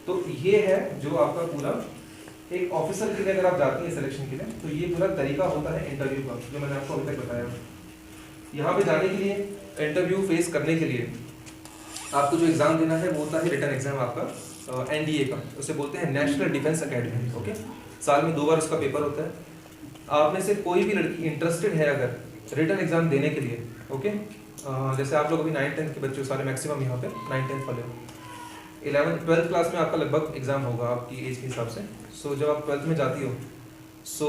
S1: तो ये है जो आपका पूरा एक ऑफिसर के लिए अगर आप जाती हैं सिलेक्शन के लिए, तो ये पूरा तरीका होता है इंटरव्यू का जो मैंने आपको अभी तक बताया। यहाँ पे जाने के लिए, इंटरव्यू फेस करने के लिए आपको जो एग्जाम देना है वो होता है रिटन एग्जाम आपका NDA का, उसे बोलते हैं नेशनल डिफेंस एकेडमी, ओके। साल में 2 बार उसका पेपर होता है। आप में से कोई भी लड़की इंटरेस्टेड है अगर रिटन एग्जाम देने के लिए, ओके, जैसे आप लोग अभी 9th-10th के बच्चे सारे मैक्सिमम यहाँ पे 9th-10th वाले हो, 11th-12th क्लास में आपका लगभग एग्जाम होगा आपकी एज के हिसाब से। सो जब आप 12th में जाती हो, सो